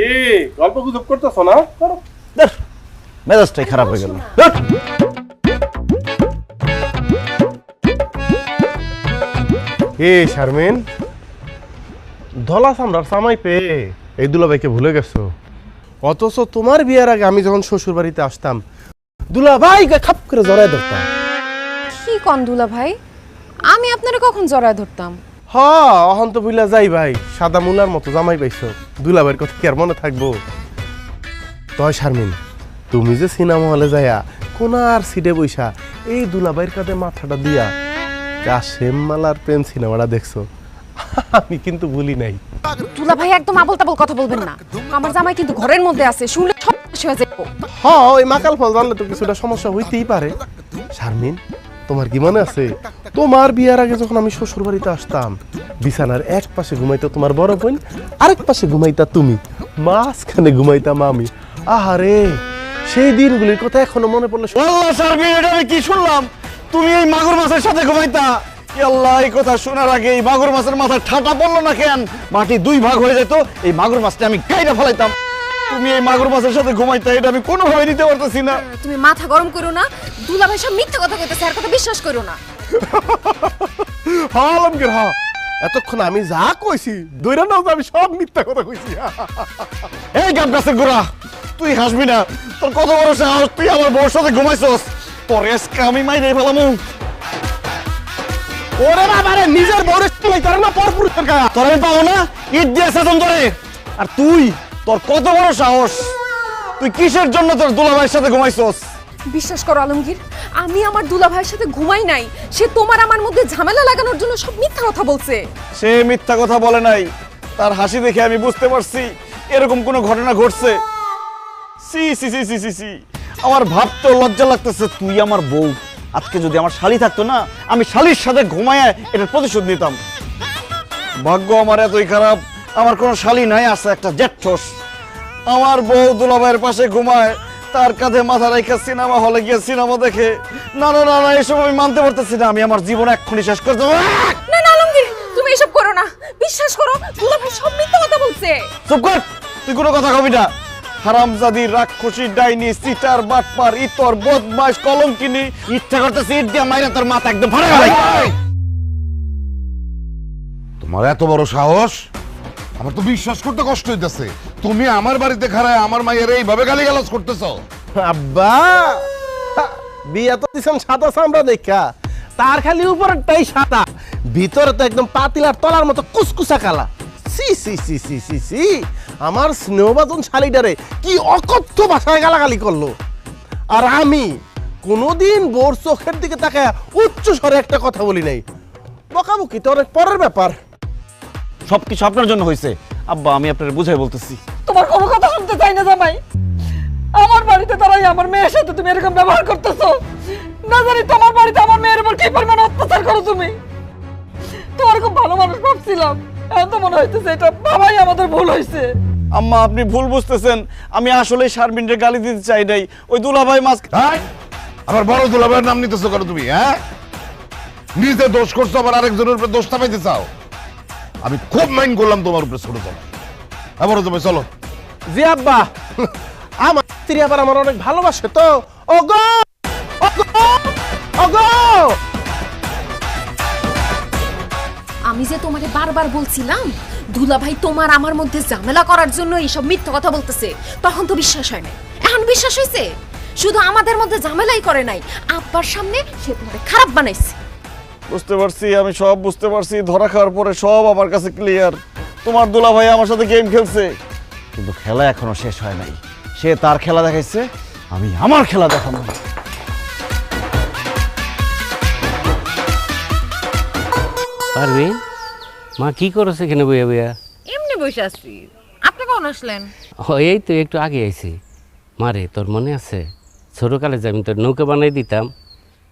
গল্প গুজব করতেছ না? করো। ধুর, মেজাজটাই খারাপ হয়ে গেল। ধুর। এ শারমিন, ধলা সামরার সামাই পেয়ে এই দুলাভাইকে ভুলে গেছো। অথচ তোমার বিয়ের আগে আমি যখন শ্বশুর বাড়িতে আসতাম, দুলাভাইকে খাপ করে জড়ায় ধরতাম। কি কন দুলা ভাই, আমি আপনারে কখন জড়ায় ধরতাম? অহন তো বুঝলা যাই ভাই, সাদা মুলার মতো জামাই পাইছো, দুলাভাইয়ের কথা কি আর মনে থাকবো? তয় শারমিন, তুমি যে সিনেমা হলে যাইয়া কোনার সিটে বইসা এই দুলাভাইয়ের কাঁধে মাথাটা দিয়া কাশেম মালার প্রেম সিনেমাটা দেখছো, আমি কিন্তু ভুলি নাই। দুলা ভাই একদম আবল তাবল কথা বলবেন না, আমার জামাই কিন্তু ঘরের মধ্যে আছে, শুনলে সব শেষ হয়ে যাবো। ওই মাকাল ফল জানলে তো কিছুটা সমস্যা হইতেই পারে। শারমিন, তোমার কি মনে আছে তোমার বিয়ের আগে যখন আমি শ্বশুর বাড়িতে আসতাম, বিছানার এক পাশে ঘুমাইতো তোমার বড় বোন, আরেক পাশে ঘুমাইতা তুমি, মাঝখানে ঘুমাইতাম আমি। আহারে, সেই দিনগুলির কথা এখনো মনে পড়লে আল্লাহ শারমিন, এটা আমি কি শুনলাম? তুমি এই মাগুর মাছের সাথে ঘুমাইতা? আল্লাহ, এই কথা শোনার আগে এই মাগুর মাছের মাথায় ঠাটা পড়লো না কেন? মাটি 2 ভাগ হয়ে যেত, এই মাগুর মাছটা আমি গাইরা ফেলাইতাম। তুমি এই মাগুর মাছের সাথে ঘুমাইতা, এটা আমি কোনোভাবে নিতে পারতেছি না। তুমি মাথা গরম করো না, দুলা ভাই সব মিথ্যা কথা কইতেছে, আর কথা বিশ্বাস করো না। আলমগীর, এতক্ষণ আমি যা কইছি দইরা নাও, আমি সব মিথ্যা কথা কইছি। এই গাব গাছের গোড়া, তুই হাসবি না? তোর কত বড় সাহস, তুই আমার বউর সাথে ঘুমাইছস? পরে আজকে আমি মাইরে ফেলামু। ওরে বাবারে, নিজের বউরে তুই তার না পরপুরুষের গায়ে তোর আমি পাবো না, ইট দিয়ে শাসন করে। আর তুই, তোর কত বড় সাহস, তুই কিসের জন্য তোর দুলাভাইয়ের সাথে ঘুমাইছস? বিশ্বাস করো আলমগীর, আমি আমার দুলা ভাইয়ের সাথে ঘুমাই নাই, সে তোমার আমার মধ্যে ঝামেলা লাগানোর জন্য সব মিথ্যা কথা বলছে। সে মিথ্যা কথা বলে নাই, তার হাসি দেখে আমি বুঝতে পারছি এরকম কোনো ঘটনা ঘটছে। সি সি সি সি সি সি, আমার ভাবতে লজ্জা লাগতেছে। তুই আমার বউ, আজকে যদি আমার শালি থাকতো না, আমি শালির সাথে ঘুমায় এটার প্রতিশোধ নিতাম। ভাগ্য আমার এতই খারাপ, আমার কোনো শালি নাই, আছে একটা জেঠঠোস। আমার বউ দুলাভাইয়ের পাশে ঘুমায়, তার কাঁধে মাথা রেখে সিনেমা হলে গিয়ে সিনেমা দেখে। না না না না, এসব আমি মানতে পারতেছি না। আমি আমার জীবন এক্ষুনি শেষ করে দেবো। না না আলমগীর, তুমি এসব করো না, বিশ্বাস করো, দুলা ভাই সব মিথ্যা কথা বলছে। চুপ কর, তুই কোনো কথা কবি না। হারামজাদি, রাক্ষসী, ডাইনি, সিটার, বাটপার, ইতর, বদমাশ, কলঙ্কিনী, ইচ্ছা করতেছে ইট দিয়ে মাইরা তোর মাথা একদম ফাড়া গেল। তোমার এত বড় সাহস, আমার তো বিশ্বাস করতে কষ্ট হইতেছে। তুমি আমার বাড়িতে খাড়ায় আমার মায়ের এইভাবে গালিগালাজ করতেছো? আব্বা, বিয়া তো দিছেন সাদা চামড়া দেখা, তার খালি উপরটাই সাদা, ভিতরে তো একদম পাতিলার তলার মতো কুসকুসা কালা। সি সি সি সি সি সি, আমার স্নেহবাদন শালিটারে কি অকথ্য ভাষায় গালাগালি করলো। আর আমি কোনোদিন বোর চোখের দিকে তাকায় উচ্চ স্বরে একটা কথা বলি নাই। বকাবকি তো অনেক পরের ব্যাপার। সবকিছু আপনার জন্য হয়েছে আব্বা, আমি আপনার বুঝাই বলতেছি। তোমার কোনো কথা শুনতে চাই না জামাই। আমার বাড়িতে দাঁড়াই আমার মেয়ের সাথে তুমি এরকম ব্যবহার করতেছো। না জানি তোমার বাড়িতে আমার মেয়ের উপর কি পরিমাণ অত্যাচার করো তুমি। তোমার খুব ভালো মানুষ ভাবছিলাম, এখন তো মনে হইতেছে এটা বাবাই আমাদের ভুল হয়েছে। আম্মা আপনি ভুল বুঝতেছেন, আমি আসলে শারমিনরে গালি দিতে চাই নাই। ওই দুলাভাই মাছ এই, আমার বড় দুলাভাইয়ের নাম নিতেছো কেন তুমি? হ্যাঁ, নিজে দোষ করছো আবার আরেকজনের উপরে দোষ চাপাইতে চাও। আমি খুব মাইন্ড করলাম তোমার উপরে ছোট জামাই। আবার তুমি চলো। জি আব্বা, আমার স্ত্রী আবার আমার অনেক ভালোবাসে তো। ওগো ওগো ওগো, আমি যে তোমাকে বারবার বলছিলাম দুলাভাই তোমার আমার মধ্যে ঝামেলা করার জন্য এইসব মিথ্যা কথা বলতেছে, তখন তো বিশ্বাস হয় না। এখন বিশ্বাস হয়েছে? শুধু আমাদের মধ্যে ঝামেলাই করে নাই, আব্বার সামনে সে তোমাকে খারাপ বানাইছে। বুঝতে পারছি, আমি সব বুঝতে পারছি। ধরা খাওয়ার পরে সব আমার কাছে ক্লিয়ার। তোমার দুলাভাই আমার সাথে গেম খেলছে, কিন্তু খেলা এখনো শেষ হয় নাই। সে তার খেলা দেখাইছে, আমি আমার খেলা দেখাবো। পারবেন মা কি করছে এখানে বইয়া বইয়া? এমনি বসে আছি। আপনি কখন আসলেন? ও এই তো একটু আগে আইছি। মারে তোর মনে আছে ছোটকালে যে আমি তোর নৌকা বানাই দিতাম,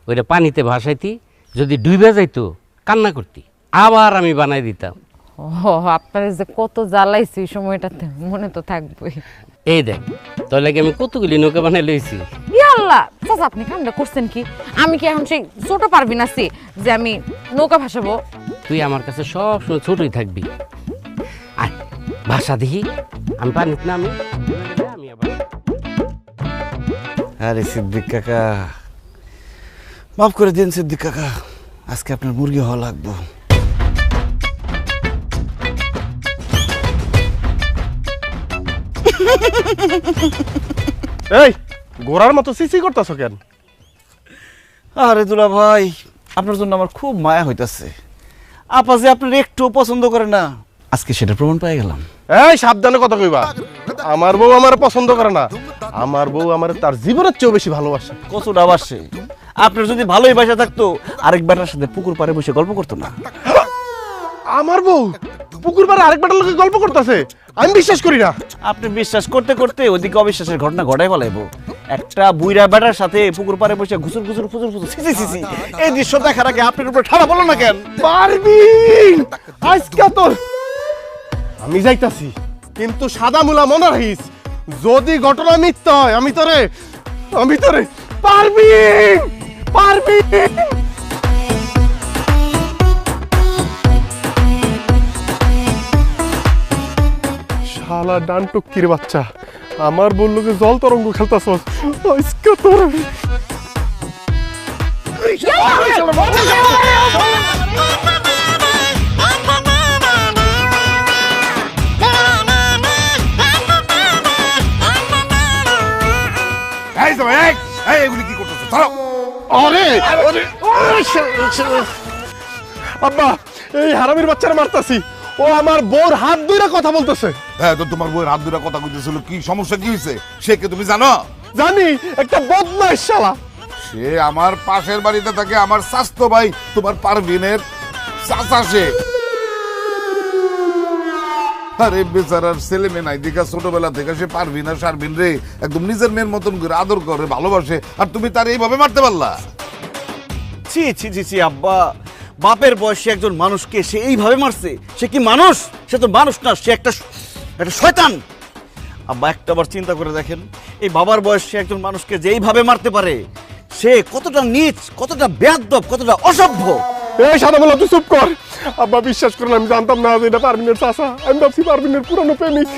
ওইটা পানিতে ভাসাইতি, যদি ডুবে যাইতো কান্না করতি, আবার আমি বানাই দিতাম। ও আপনার যে কত জ্বালাইছি সময়টাতে, মনে তো থাকবেই। এই দেখ তোর লাগে আমি কতগুলি নৌকা বানাই লইছি। আল্লাহ চাচা, আপনি কামটা করছেন কি? আমি কি এখন সেই ছোট পারবি না সি যে আমি নৌকা ভাসাবো? তুই আমার কাছে সব সময় ছোটই থাকবি। আর ভাষা দেখি আমি পানিতে নামি আমি আবার। আরে সিদ্দিক কাকা, মাফ করে দিন সিদ্দিক কাকা, আজকে আপনার মুরগি হওয়া লাগবো। এই গোড়ার মতো সিসি করতেছো কেন? আরে দুলা ভাই, আপনার জন্য আমার খুব মায়া হইতাছে। আপা যে আপনার একটু পছন্দ করে না, আজকে সেটা প্রমাণ পেয়ে গেলাম। এই সাবধানে কথা কইবা। আমার বউ আমার পছন্দ করে না, আমার বউ আমার তার জীবনের চেয়েও বেশি ভালোবাসে। কচুর আবাসে আপনার যদি ভালোই বাসা থাকতো, আরেক বেটার সাথে পুকুর পাড়ে বসে গল্প করতো না। আমার বউ পুকুর পাড়ে আরেক বেটার লোকে গল্প করতেছে? আমি বিশ্বাস করি না। আপনি বিশ্বাস করতে করতে ওদিকে অবিশ্বাসের ঘটনা ঘটাই ফেলাইবো। একটা বুইরা বেটার সাথে পুকুর পাড়ে বসে ঘুসুর ঘুসুর ফুসুর ফুসুর ছি ছি ছি, এই দৃশ্য দেখার আগে আপনার উপরে ঠাড়া বলো না কেন? পারবিন আজকে তোর আমি যাইতাছি, কিন্তু সাদা মুলা মনে রাখিস, যদি ঘটনা মিথ্যা হয় আমি তোরে পারবিন পারবিন। শালা ডান টুকির বাচ্চা, আমার বললো যে জল তরঙ্গ খেলতাছ আজকে তোর। এই জামাই, এই এগুলি কি করতেছো? চলো। আরে আব্বা, এই হারামির বাচ্চারা মারতাছি, ও আমার বউর হাত ধরে কথা বলতেছে। হ্যাঁ, তো তোমার বউয়ের হাত দুটা কথা কইতেছিল, কি সমস্যা কি হয়েছে সে কে তুমি জানো? জানি, একটা বদমাইশ শালা। সে আমার পাশের বাড়িতে থাকে, আমার স্বাস্থ্য ভাই তোমার পারভিনের চাচা সে। আরে বেচারার ছেলে মেয়ে নাই দেখা ছোটবেলা থেকে সে পারভিন আর শারভিন রে একদম নিজের মেয়ের মতন করে আদর করে ভালোবাসে, আর তুমি তার এইভাবে মারতে পারলা? ছি ছি ছি ছি আব্বা, বাপের বয়সে একজন মানুষকে সে এইভাবে মারছে? সে কি মানুষ? সে তো মানুষ না, সে একটা শয়তান। আব্বা একটাবার চিন্তা করে দেখেন, এই বাবার বয়সে একজন মানুষকে যে এইভাবে মারতে পারে, সে কতটা নীচ, কতটা বেয়াদব, কতটা অসভ্য। এই সাদা বলা, তুই চুপ কর। আব্বা বিশ্বাস করেন, আমি জানতাম না যে এটা পারভিনের চাচা। আমি ভাবছি পারভিনের পুরানো প্রেমিক।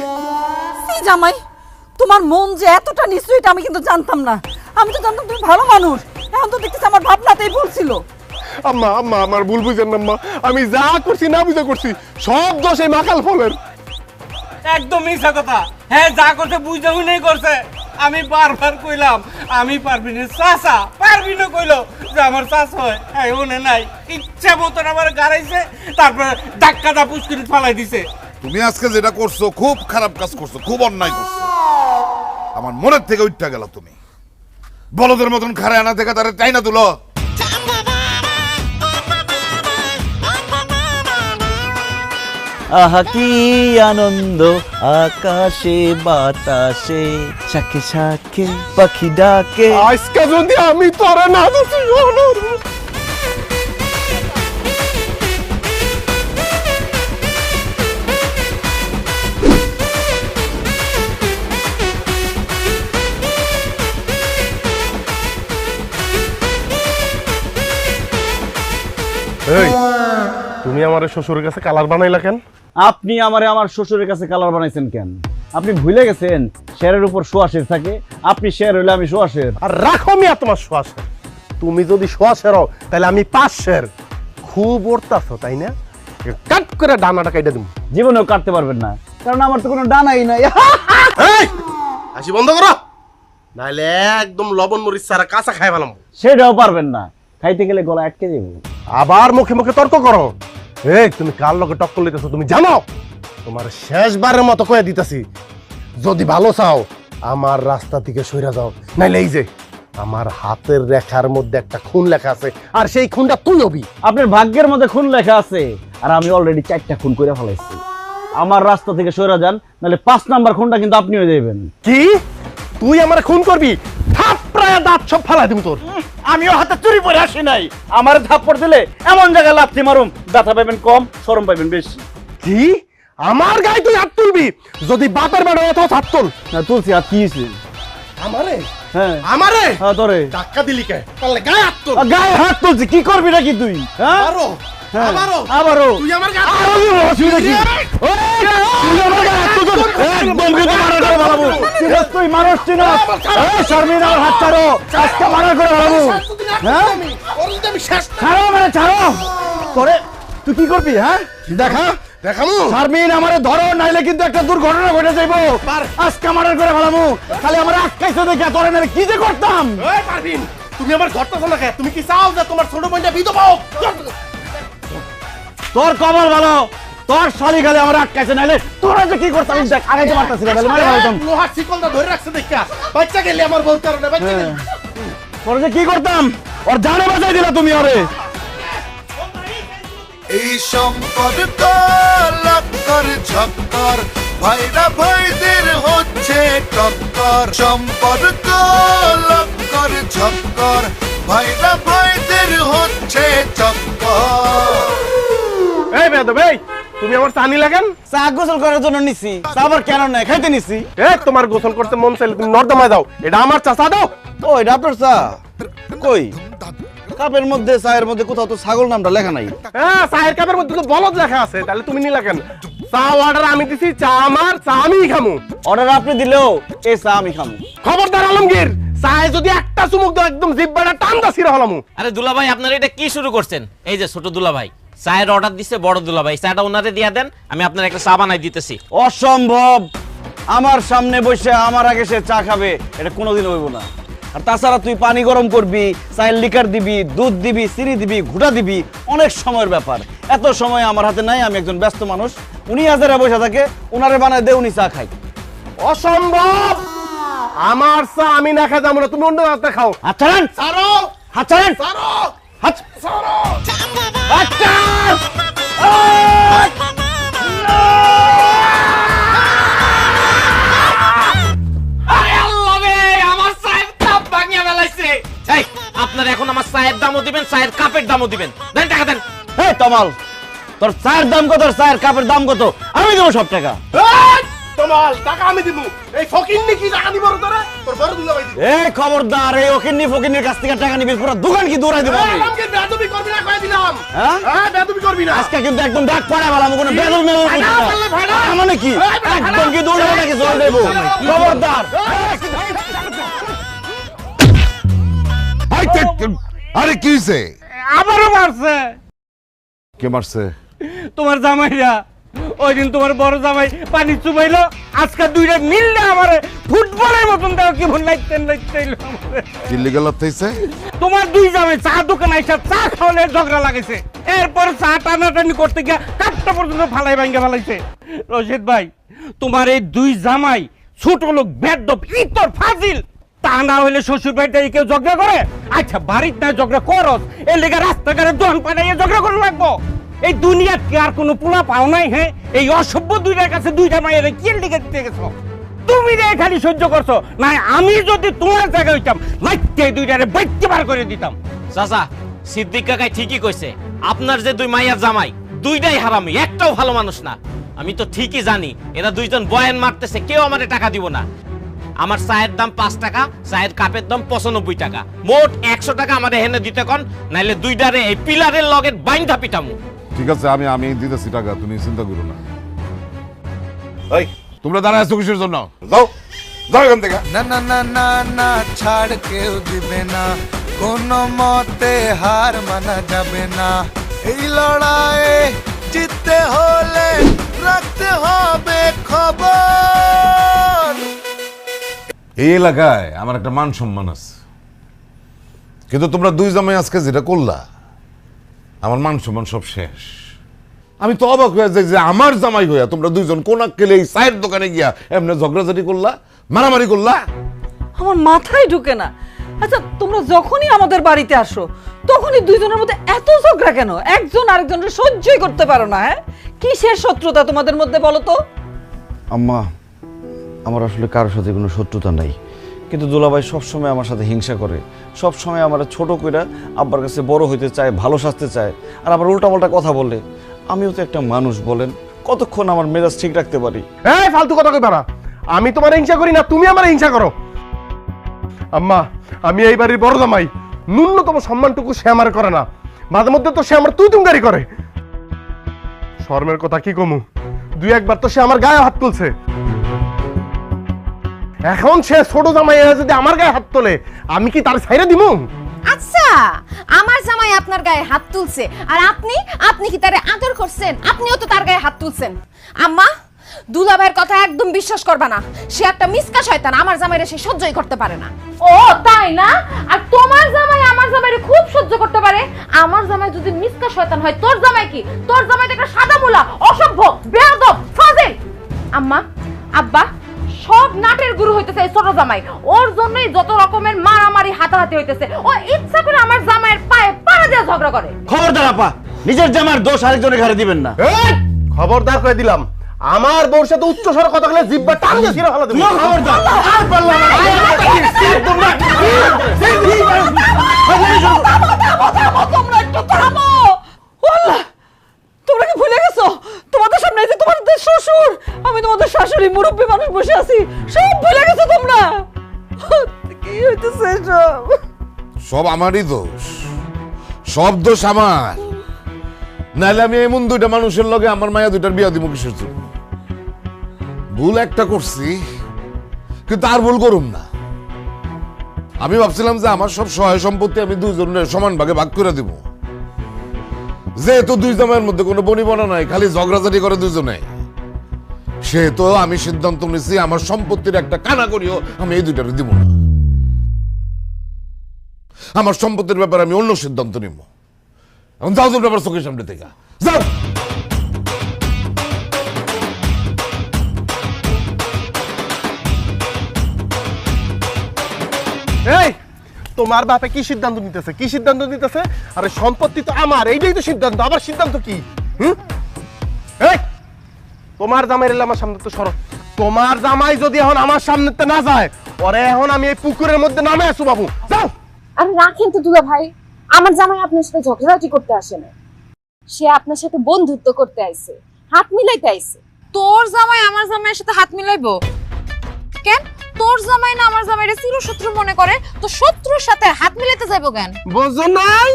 এই জামাই, তোমার মন যে এতটা নিশ্চয়ই এটা আমি কিন্তু জানতাম না। আমি তো জানতাম তুমি ভালো মানুষ, এখন তো দেখতেছি আমার ভাবনাতেই ভুল ছিল। আম্মা আম্মা আমার ভুল বুঝেন না আম্মা, আমি যা করছি না বুঝে করছি, সব দোষ এই মাকাল ফলের। একদম মিথ্যা কথা। হ্যাঁ, যা করছে বুঝতে নেই করছে। আমি বারবার কইলাম আমি পারবিনের চাচা, পারবিনও কইলো যে আমার চাচা হয়, হ্যাঁ মনে নাই, ইচ্ছা মতন আমার গাড়াইছে, তারপরে ধাক্কাটা পুষ্করি ফালাই দিছে। তুমি আজকে যেটা করছো খুব খারাপ কাজ করছো, খুব অন্যায় করছো। আমার মনের থেকে উঠটা গেল। তুমি বলদের মতন খারে আনা থেকে তারা চাই না তুলো। আহা কি আনন্দ আকাশে বাতাসে, শাখে শাখে পাখি ডাকে। আজকে যদি আমি তোরে না দিছি অনুর এই তুমি আমার শ্বশুরের কাছে কালার বানাইলা কেন? আপনি আমারে আমার শ্বশুরের কাছে কালার বানাইছেন কেন? আপনি ভুলে গেছেন শেরের উপর সোয়াশের থাকে, আপনি শের হইলে আমি সোয়াশের। আর রাখো মিয়া তোমার সোয়াশের। তুমি যদি সোয়াশের হও তাহলে আমি 5 খুব ওরতাছো তাই না? কাট করে ডানাটা কেটে দেব। জীবনেও কাটতে পারবেন না, কারণ আমার তো কোনো ডানাই নাই। এই হাসি বন্ধ করো, নাইলে একদম লবণ মরিচ ছাড়া কাঁচা খাই ফেলাম। সেটাও পারবেন না, খাইতে গেলে গলা আটকে যাবো। আবার মুখে মুখে তর্ক করো। এই তুমি কার লগে টক্কর লইতেছো তুমি জানো? তোমার শেষবারের মতো কয়ে দিতেছি, যদি ভালো চাও আমার রাস্তা থেকে সইরা যাও, নাইলে এই যে আমার হাতের রেখার মধ্যে একটা খুন লেখা আছে, আর সেই খুনটা তুই হবি। আপনার ভাগ্যের মধ্যে খুন লেখা আছে, আর আমি অলরেডি 4টা খুন করে ফেলাইছি। আমার রাস্তা থেকে সরে যান, নাহলে 5 নাম্বার খুনটা কিন্তু আপনি হয়ে যাবেন। কি তুই আমার খুন করবি? থাপড়ায় দাঁত সব ফালাই দিবি তোর। আমিও হাতে চুরি পরে আসি নাই, আমার থাপ্পড় দিলে এমন জায়গায় লাথি মারুম, ব্যথা পাইবেন কম, শরম পাইবেন বেশি। কি আমার গায়ে তুই হাত তুলবি? যদি বাপের বেড়া অথবা হাত তুল। না তুলছি, আর কি হয়েছে? আমারে হ্যাঁ আমারে হ্যাঁ তোরে ধাক্কা দিলি কে? পারলে গায়ে হাত তুল। গায়ে হাত তুলছি, কি করবি নাকি তুই? হ্যাঁ আরো হ্যাঁ, আবারও আবারও তুই আমার গায়ে আরো দিব, অসুবিধা কি? ওই, তুই আমার গায়ে হাত তুলছিস, একদম কিন্তু মারা করে ফেলাবো। চিনস তুই মানুষ চিনস? এই শারমিন, আমার হাত ছাড়ো, আজকে মারা করে ফেলাবো। হ্যাঁ ছাড়ো মানে ছাড়ো। তোরে তুই কি করবি? হ্যাঁ দেখা দেখামু শারমিন, আমারে ধরো, নাইলে কিন্তু একটা দুর্ঘটনা ঘটে যাইবো। আজকে মারা করে ফেলাবো। খালি আমার আটকাইছে দেখে তোরে নাহলে কি যে করতাম। এই পারবিন, তুমি আমার ঘরটা শোনা কে? তুমি কি চাও যে তোমার ছোট বোনটা বিধবা হোক? তোর কবর ভালো, তোর শালি খালি আমার আটকাইছে, নাইলে তোরা যে কি করতাম দেখ, আগাইতে পারতাছি না, তাহলে মারা ফেলতাম। লোহার শিকলটা ধরে রাখছে দেখা বাচ্চা গেলে আমার বউ কারণে বাচ্চা গেলে। তোরা যে কি করতাম, ওর জানে বাঁচাই দিলা তুমি ওরে। এই সম্পর্ক লক্কর ঝক্কর, ভাইরা ভাইদের হচ্ছে টক্কর। সম্পর্ক লক্কর ঝক্কর, ভাইরা ভাইদের হচ্ছে চক্কর। এই বেয়াদব, এই তুমি আমার চানি লাগেন? চা গোসল করার জন্য নিছি, চা আবার কেন নাই, খাইতে নিছি। এ তোমার গোসল করতে মন চাইলে তুমি নর্দমায় দাও, এটা আমার চাচা দাও। ও এটা আপনার চা? কই কাপের মধ্যে, চায়ের মধ্যে কোথাও তো ছাগল নামটা লেখা নাই। হ্যাঁ চায়ের কাপের মধ্যে তো বলদ লেখা আছে, তাহলে তুমি নিলা কেন? চা অর্ডার আমি দিছি, চা আমার, চা আমিই খামু। অর্ডার আপনি দিলেও এই চা আমি খামু। খবরদার আলমগীর, চায়ে যদি একটা চুমুক দাও একদম জিব্বাটা টান্দা ছিঁড়া হলামু। আরে দুলাভাই, আপনারা এটা কি শুরু করছেন? এই যে ছোট দুলাভাই চায়ের অর্ডার দিচ্ছে, বড় দুলাভাই চাটা ওনারে দিয়া দেন, আমি আপনার একটা চা বানাই দিতেছি। অসম্ভব, আমার সামনে বসে আমার আগে সে চা খাবে, এটা কোনোদিন হইব না। আর তাছাড়া তুই পানি গরম করবি, চায়ের লিকার দিবি, দুধ দিবি, চিনি দিবি, ঘুটা দিবি, অনেক সময়ের ব্যাপার। এত সময় আমার হাতে নাই, আমি একজন ব্যস্ত মানুষ। উনি হাজারে বসে থাকে, ওনারে বানায় দে, উনি চা খাই। অসম্ভব, আমার চা আমি না খাই যাবো না, তুমি অন্য হাতে খাও। হাত ছাড়েন, ছাড়ো হাত ছাড়েন, ছাড়ো হাত ছাড়ো। আচ্ছা আমার চায়ের কাপ ভাঙিয়ে ফেলাইছে। এই আপনারা এখন আমার চায়ের দামও দিবেন, চায়ের কাপের দামও দিবেন, দেন টাকা দেন। হে তমাল, তোর চায়ের দাম কত, চায়ের কাপের দাম কত? আমি দেবো সব টাকা। এই, তোমার টাকা আমি দিব। এই ফকিন্নি কি টাকা দিব তোরে? তোর বড় দুলাভাই দিব। এই খবরদার, এই ওকিন্নি ফকিন্নির কাছ থেকে টাকা নিবি, পুরো দোকান কি দৌড়াই দেবো আমি। আলমগীর বেয়াদবি করবি না কই দিলাম। হ্যাঁ হ্যাঁ বেয়াদবি করবি না। আজকে কিন্তু একদম ডাক পড়া ভালো, আমি কোনো বেদল মেদল করছি না। মানে কি একদম কি দৌড়াবো নাকি জল দেবো? খবরদার। আরে কি হইছে? আবারও মারছে। কে মারছে? তোমার জামাইরা। ওই দিন তোমার বড় জামাই পানি চুবাইলো, আজকে দুইটা মিললে আমার ফুটবলের মতন দেওয়া কি ভুল লাগতেন লাগতেইলো কি লিগে লাগতেছে? তোমার দুই জামাই চা দোকান আইসা চা খাওয়ালে ঝগড়া লাগাইছে, এরপর চা টানাটানি করতে গিয়া কাঠটা পর্যন্ত ফালাই ভাঙ্গা ফালাইছে। রশিদ ভাই, তোমার এই দুই জামাই ছোট লোক বেদব ইতর ফাজিল, তা না হইলে শ্বশুর বাড়িতে কেউ ঝগড়া করে? আচ্ছা বাড়িতে না ঝগড়া করস, এর লেগে রাস্তাঘাটে দোকান পাঠাইয়া ঝগড়া করে লাগবো? এই দুনিয়াত কি আর কোনো পোলা পাও নাই? হ্যাঁ, এই অসভ্য দুইটার কাছে দুইটা মায়ের কি লিখে দিতে গেছো? তুমি রে খালি সহ্য করছো না, আমি যদি তোমার জায়গায় হইতাম লাইতে দুইটারে বাইতে বার করে দিতাম। চাচা, সিদ্দিক কাকাই ঠিকই কইছে, আপনার যে দুই মাইয়ার জামাই দুইটাই হারামি, একটাও ভালো মানুষ না। আমি তো ঠিকই জানি এরা দুইজন বয়ান মারতেছে, কেউ আমারে টাকা দিব না। আমার চায়ের দাম 5 টাকা, চায়ের কাপের দাম 95 টাকা, মোট 100 টাকা আমারে হেনে দিতে কোন, নাইলে দুইটারে এই পিলারের লগে বাইন্ধা পিটামু। ঠিক আছে, আমি দিতেছি টাকা, তুমি চিন্তা করো না। এই তোমরা দাঁড়ায় আছো কিসের জন্য? যাও যাও এখান থেকে। না না না না না, ছাড় কেউ দিবে না, কোনো মতে হার মানা যাবে না। এই লড়াইয়ে জিততে হলে রাখতে হবে খবর। এই এলাকায় আমার একটা মান সম্মান আছে, কিন্তু তোমরা দুই জামাই আজকে যেটা করলা, আমার মান সম্মান সব শেষ। আমি তো অবাক হয়ে যাই যে আমার জামাই হইয়া তোমরা দুইজন কোন আক্কেলে এই চায়ের দোকানে গিয়া এমনি ঝগড়াঝাটি করলা, মারামারি করলা। আমার মাথায় ঢুকে না। আচ্ছা, তোমরা যখনই আমাদের বাড়িতে আসো তখনই দুইজনের মধ্যে এত ঝগড়া কেন? একজন আরেকজনের সহ্যই করতে পারো না? হ্যাঁ, কিসের শত্রুতা তোমাদের মধ্যে বলো তো? আম্মা, আমার আসলে কারোর সাথে কোনো শত্রুতা নাই, কিন্তু দুলাভাই সবসময় আমার সাথে হিংসা করে, সবসময় আমার ছোট কইরা আব্বার কাছে বড় হইতে চায়, ভালো সাজতে চায়, আর আবার উল্টাপাল্টা কথা বলে। আমিও তো একটা মানুষ, বলেন কতক্ষণ আমার মেজাজ ঠিক রাখতে পারি? এই ফালতু কথা কইবা না। আমি তোমার হিংসা করি না, তুমি আমার হিংসা করো। আম্মা, আমি এই বাড়ির বড় জামাই, ন্যূনতম সম্মানটুকু সে আমার করে না। মাঝে মধ্যে তো সে আমার তুই তুমগারি করে। শর্মের কথা কি কমু, দুই একবার তো সে আমার গায়ে হাত তুলছে। এখন সে ছোট জামাই যদি আমার গায়ে হাত তোলে, আমি কি তার ছাইরে দিমু? আচ্ছা, আমার জামাই আপনার গায়ে হাত তুলছে আর আপনি কি তারে আদর করছেন? আপনিও তো তার গায়ে হাত তুলছেন। আম্মা, দুলাভাইয়ের কথা একদম বিশ্বাস করবা না, সে একটা মিসকা শয়তান, আমার জামাইরে সে সহ্যই করতে পারে না। ও তাই না? আর তোমার জামাই আমার জামাইরে খুব সহ্য করতে পারে। আমার জামাই যদি মিসকা শয়তান হয়, তোর জামাই কি? তোর জামাই তো একটা সাদা মুলা, অসভ্য, বেয়াদব, ফাজিল। আম্মা, আব্বা, সব নাটের গুরু হইতেছে এই ছোট জামাই। ওর জন্যই যত রকমের মারামারি হাতাহাতি হইতেছে। ও ইচ্ছা করে আমার জামাইয়ের পায়ে পাড়া দিয়ে ঝগড়া করে। খবরদার আপা, নিজের জামার দোষ আরেকজনের ঘাড়ে দিবেন না। এই, খবরদার করে দিলাম, আমার বউর সাথে উচ্চ স্বরে কথা বলে জিহ্বা টান দিয়ে ছিঁড়ে ফেলা দেব। খবরদার, আর পারলাম না। তোমরা একটু থামো। ওয়াল্লাহ, তোমরা কি ভুলে গেছো তোমাদের সামনে এই যে তোমাদের শ্বশুর, আমি তোমাদের শাশুড়ি, মুরব্বী মানুষ বসে আছি, সব ভুলে গেছো তোমরা? কি হইতেছে সব? সব আমারই দোষ, সব দোষ আমার। নাহলে আমি এমন দুইটা মানুষের লগে আমার মায়া দুইটার বিয়া দিব কিসের জন্য? ভুল একটা করছি, কিন্তু আর ভুল করুম না। আমি ভাবছিলাম যে আমার সব সহায় সম্পত্তি আমি দুইজনের সমান ভাগে ভাগ করে দিব, যেহেতু দুই জামাইয়ের মধ্যে কোনো বনিবনা নাই, খালি ঝগড়াঝাটি করে দুইজনে, সেহেতু আমি সিদ্ধান্ত নিয়েছি আমার সম্পত্তির একটা কানা করিও আমি এই দুইটারে দিব না। আমার সম্পত্তির ব্যাপারে আমি অন্য সিদ্ধান্ত নিব। এখন যাও তোমরা আমার চোখের সামনে থেকে যাও। এই, তোমার বাপে কি সিদ্ধান্ত নিতেছে? কি সিদ্ধান্ত নিতেছে? আরে সম্পত্তি তো আমার, এইটাই তো সিদ্ধান্ত। আমার সিদ্ধান্ত কি? এই, তোমার জামাই এলে আমার সামনে তো সরো। তোমার জামাই যদি এখন আমার সামনে না যায়, ওরে এখন আমি এই পুকুরের মধ্যে নামে আসু বাবু। যাও। আর রাখেন তো দুলা ভাই, আমার জামাই আপনার সাথে ঝগড়াঝাটি করতে আসে না, সে আপনার সাথে বন্ধুত্ব করতে আইছে, হাত মিলাইতে আইছে। তোর জামাই আমার জামাইয়ের সাথে হাত মিলাইবো কেন? তোর জামাই না আমার জামাইরে চিরশত্রু মনে করে, তো শত্রুর সাথে হাত মিলাইতে যাইবো কেন? বুঝো নাই?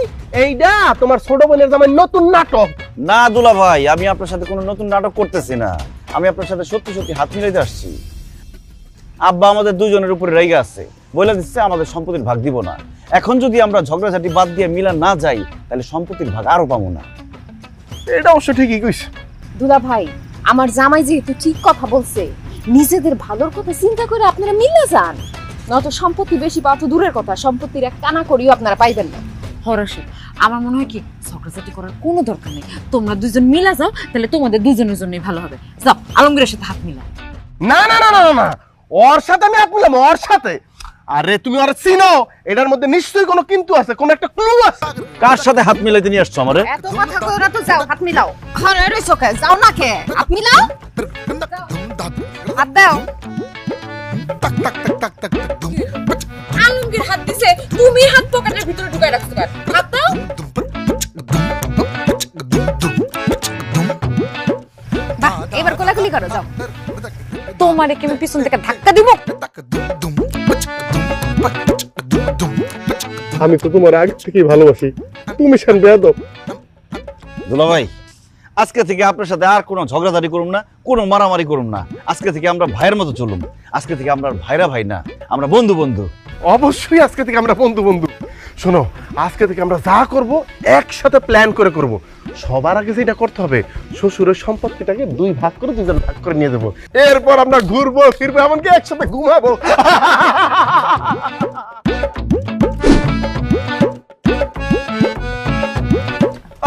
এইটা তোমার ছোট বোনের জামাই নতুন নাটক। না দুলা ভাই, আমি আপনার সাথে কোনো নতুন নাটক করতেছি না, আমি আপনার সাথে সত্যি সত্যি হাত মিলাইতে আসছি। আব্বা আমাদের দুজনের উপরে রেগে আছে, বলে দিচ্ছে আমাদের সম্পত্তির ভাগ দিব না। এখন যদি আমরা ঝগড়াঝাটি বাদ দিয়ে মিলা না যাই, তাহলে সম্পত্তির ভাগ আরো পাবো না। এটা অবশ্য ঠিকই কইছ। দুলা ভাই, আমার জামাই যেহেতু ঠিক কথা বলছে, নিজেদের ভালোর কথা চিন্তা করে আপনারা মিলে যান, নত সম্পত্তি বেশি পাওয়া তো দূরের কথা, সম্পত্তির এক কানা করিও আপনারা পাইবেন না। হরসে আমার মনে হয় কি ঝগড়াঝাটি করার কোনো দরকার নেই, তোমরা দুজন মিলা যাও, তাহলে তোমাদের দুজনের জন্যই ভালো হবে। যাও আলমগীরের সাথে হাত মিলাও। না না না না না, না ওর সাথে আমি হাত মিলাম, ওর সাথে। আরে তুমি ওর চিনো, এটার মধ্যে নিশ্চয়ই কোনো কিন্তু আছে, কোনো একটা ক্লু আছে। কার সাথে হাত মিলাইতে নিয়ে আসছো আমারে? এত কথা কইরা তো যাও, হাত মিলাও। ঘরে রইছো কে? যাও না কে? হাত মিলাও, হাত দাও। আলমগীর হাত দিছে, তুমি হাত পকেটের ভিতরে ঢুকাই রাখতে পারো, হাত দাও। বাহ, এবার কোলাকুলি করো, যাও। তোমারে কি আমি পিছন থেকে ধাক্কা দিব? আমি তো তোমার আগে থেকেই ভালোবাসি, তুমি শান বেয়াদব। দুলাভাই, আজকে থেকে আপনার সাথে আর কোনো ঝগড়াঝাটি করুম না, কোনো মারামারি করুম না। আজকে থেকে আমরা ভাইয়ের মতো চলুম। আজকে থেকে আমরা ভাইরা ভাই না, আমরা বন্ধু বন্ধু। অবশ্যই আজকে থেকে আমরা বন্ধু বন্ধু। শোনো, আজকে থেকে আমরা যা করব একসাথে প্ল্যান করে করব। সবার আগে যেটা করতে হবে, শ্বশুরের সম্পত্তিটাকে 2 ভাগ করে 2 জন ভাগ করে নিয়ে যাবো। এরপর আমরা ঘুরবো ফিরবো, এমনকি একসাথে ঘুমাবো।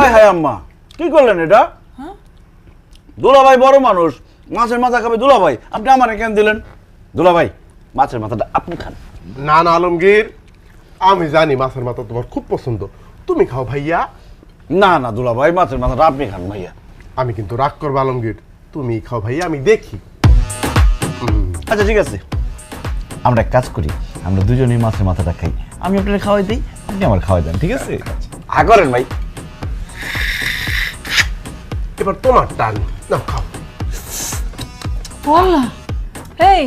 আয় হায় আম্মা, কি করলেন এটা? দুলাভাই বড় মানুষ, মাছের মাথা খাবে দুলাভাই, আপনি আমারে কেন দিলেন? দুলাভাই, মাছের মাথাটা আপনি খান। না না আলমগীর, আমি জানি মাছের মাথা তোমার খুব পছন্দ, তুমি খাও ভাইয়া। না না দুলাভাই, মাছের মাথাটা আপনি খান ভাইয়া। আমি কিন্তু রাগ করবো আলমগীর, তুমি খাও ভাইয়া, আমি দেখি। আচ্ছা ঠিক আছে, আমরা এক কাজ করি, আমরা দুজনেই মাছের মাথাটা খাই। আমি আপনার খাওয়াই দিই, আপনি আমার খাওয়াই দেন, ঠিক আছে? করেন ভাই। এবার তোমার টান, নাও খাও। বললা, এই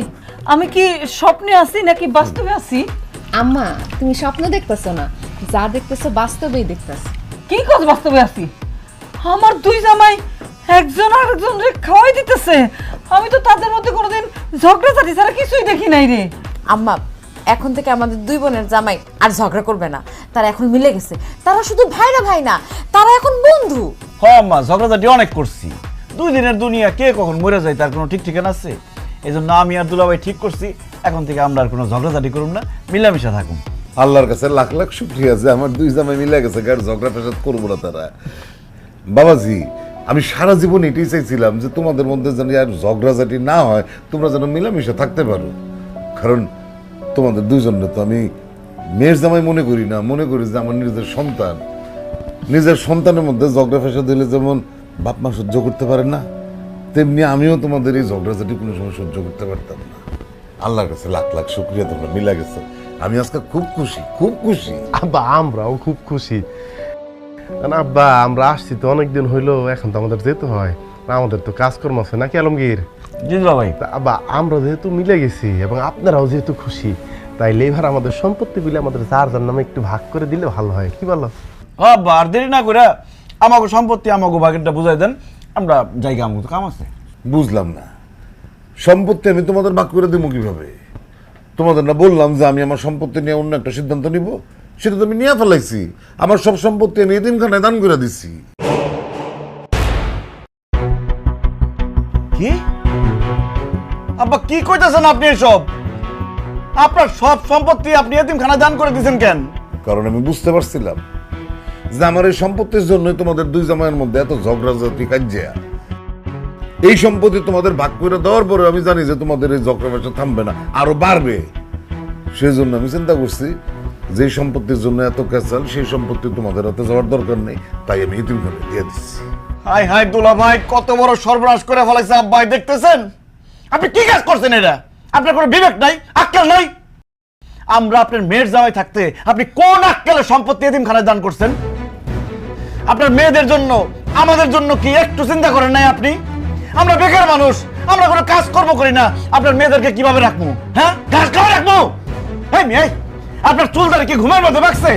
আমি কি স্বপ্নে আছি নাকি বাস্তবে আছি? আম্মা, তুমি স্বপ্ন দেখতেছো না, যা দেখতেছো বাস্তবেই দেখতেছো। কি কাজ বাস্তবে আছি? আমার 2 জামাই একজন আরেকজনকে খাওয়াই দিতেছে, আমি তো তাদের মধ্যে কোনোদিন ঝগড়াঝাটি ছাড়া কিছুই দেখি নাই রে। আম্মা, এখন থেকে আমাদের 2 বোনের জামাই আর ঝগড়া করবে না, তারা এখন মিলে গেছে। তারা শুধু ভাইরা ভাই না, তারা এখন বন্ধু। হ্যাঁ আম্মা, ঝগড়াঝাটি অনেক করছি। 2 দিনের দুনিয়া, কে কখন মরে যায় তার কোনো ঠিক ঠিকানা আছে? এই জন্য আমি আর দুলাভাই ঠিক করছি, এখন থেকে আমরা আর কোনো ঝগড়াঝাটি করুম না, মিলামিশা থাকুম। আল্লাহর কাছে লাখ লাখ শুকরিয়া যে আমার 2 জামাই মিলে গেছে, গার ঝগড়া ফেসাদ করবো না তারা। বাবাজি, আমি সারা জীবন এটাই চাইছিলাম যে তোমাদের মধ্যে যেন আর ঝগড়াঝাটি না হয়, তোমরা যেন মিলামিশা থাকতে পারো। কারণ তোমাদের 2 জনের তো আমি মেয়ের জামাই মনে করি না, মনে করি যে আমার নিজের সন্তান। নিজের সন্তানের মধ্যে ঝগড়া ফেসাদ দিলে যেমন বাপ মা সহ্য করতে পারে না, তেমনি আমিও তোমাদের এই ঝগড়াঝাটি কোনো সময় সহ্য করতে পারতাম না। আল্লাহর কাছে লাখ লাখ শুকরিয়া, তোমরা মিলে গেছো। আমি আজকে খুব খুশি, খুব খুশি। আব্বা, আমরাও খুব খুশি। কারণ আব্বা, আমরা আসছি তো অনেকদিন হইলো, এখন তো আমাদের যেতে হয়, আমাদের তো কাজকর্ম আছে নাকি আলমগীর? জি দুলাভাই। তা আব্বা, আমরা যেহেতু মিলে গেছি এবং আপনারাও যেহেতু খুশি, তাইলে এবার আমাদের সম্পত্তিগুলি আমাদের যার যার নামে একটু ভাগ করে দিলে ভালো হয়, কি বলো? হ্যাঁ, আর দেরি না করে আমাকে সম্পত্তি, আমাকে ভাগেরটা বুঝাই দেন, আমরা জায়গা, আমাকে তো কাম আছে। বুঝলাম না, সম্পত্তি আমি তোমাদের ভাগ করে দেবো কিভাবে? তোমাদের না বললাম যে আমি আমার সম্পত্তি নিয়ে অন্য একটা সিদ্ধান্ত নিব, সেটা তো আমি নিয়ে ফেলাইছি। আমার সব সম্পত্তি আমি এতিমখানায় দান করে দিচ্ছি। কি আব্বা, কি কইতাছেন আপনি এসব? আপনার সব সম্পত্তি আপনি এতিমখানা দান করে দিয়েছেন কেন? কারণ আমি বুঝতে পারছিলাম যে আমার এই সম্পত্তির জন্যই তোমাদের 2 জামাইয়ের মধ্যে এত ঝগড়াঝাটি কাজিয়া। এই সম্পত্তি তোমাদের ভাগ করে দেওয়ার পরে আমি জানি যে তোমাদের এই ঝগড়া ফেসাদ থামবে না, আরো বাড়বে। সেই জন্য আমি চিন্তা করছি যে সম্পত্তির জন্য এত ক্যাচাল, সেই সম্পত্তি তোমাদের হাতে যাওয়ার দরকার নেই, তাই আমি এতিমখানায় দিয়ে দিচ্ছি। হাই হাই দুলাভাই, কত বড় সর্বনাশ করে ফেলাইছে আব্বাই, দেখতেছেন? আপনি কি কাজ করছেন এটা? আপনার কোনো বিবেক নাই, আক্কেল নাই? আমরা আপনার মেয়ের জামাই থাকতে আপনি কোন আক্কেলে সম্পত্তি এতিমখানায় দান করছেন? আপনার মেয়েদের জন্য, আমাদের জন্য কি একটু চিন্তা করেন নাই আপনি? আমরা বেকার মানুষ, আমরা কোনো কাজ কর্ম করি না, আপনার মেয়েদেরকে কিভাবে রাখবো? হ্যাঁ, ঘাস খাওয়া রাখবো? এই মেয়ে, আপনার চুলদারে কি ঘুমের মধ্যে বাঁকছে?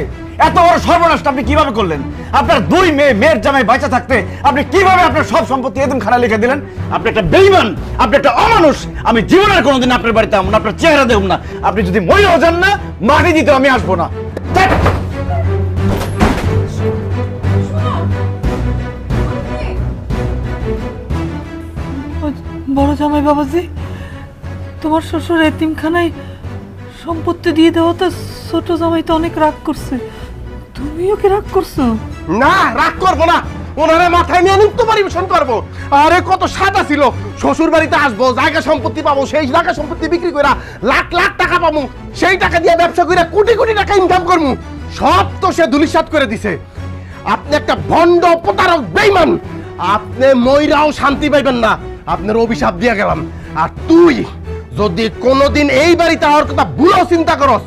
এত বড় সর্বনাশটা আপনি কিভাবে করলেন? আপনার 2 মেয়ের জামাই বাঁচা থাকতে আপনি কিভাবে আপনার সব সম্পত্তি এতিমখানায় লিখে দিলেন? আপনি একটা বেঈমান, আপনি একটা অমানুষ। আমি জীবনের কোনোদিন আপনার বাড়িতে আমন, আপনার চেহারা দেখব না। আপনি যদি মরেও যান না, মাটি দিতে আমি আসবো না। বড় জামাই বাবাজি, তোমার শ্বশুর এতিমখানায় সম্পত্তি দিয়ে দেওয়া তো ছোট জামাই তো অনেক রাগ করছে, তুমিও কি রাগ করছো? না, রাগ করবো না, ওনারে মাথায় নিয়ে নৃত্য পরিবেশন করবো। আরে কত সাদা ছিল, শ্বশুর বাড়িতে আসবো, জায়গা সম্পত্তি পাবো, সেই জায়গা সম্পত্তি বিক্রি করে লাখ লাখ টাকা পাবো, সেই টাকা দিয়ে ব্যবসা করে কোটি কোটি টাকা ইনকাম করবো, সব তো সে ধুলিসাৎ করে দিছে। আপনি একটা ভণ্ড প্রতারক বেঈমান, আপনি মইরাও শান্তি পাইবেন না, আপনার অভিশাপ দিয়ে গেলাম। আর তুই যদি কোনোদিন এই বাড়িতে হওয়ার কথা ভুলেও চিন্তা করস,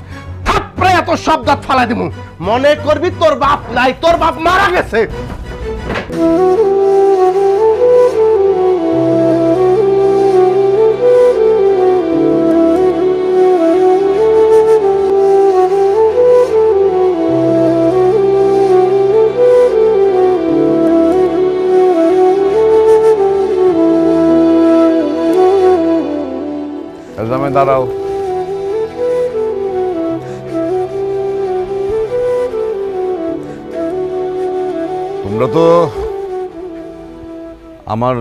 থাপড়ে এত সব দাঁত ফালাই দিব, মনে করবি তোর বাপ নাই, তোর বাপ মারা গেছে। জামাই দাঁড়াও। তোমরা তো আমার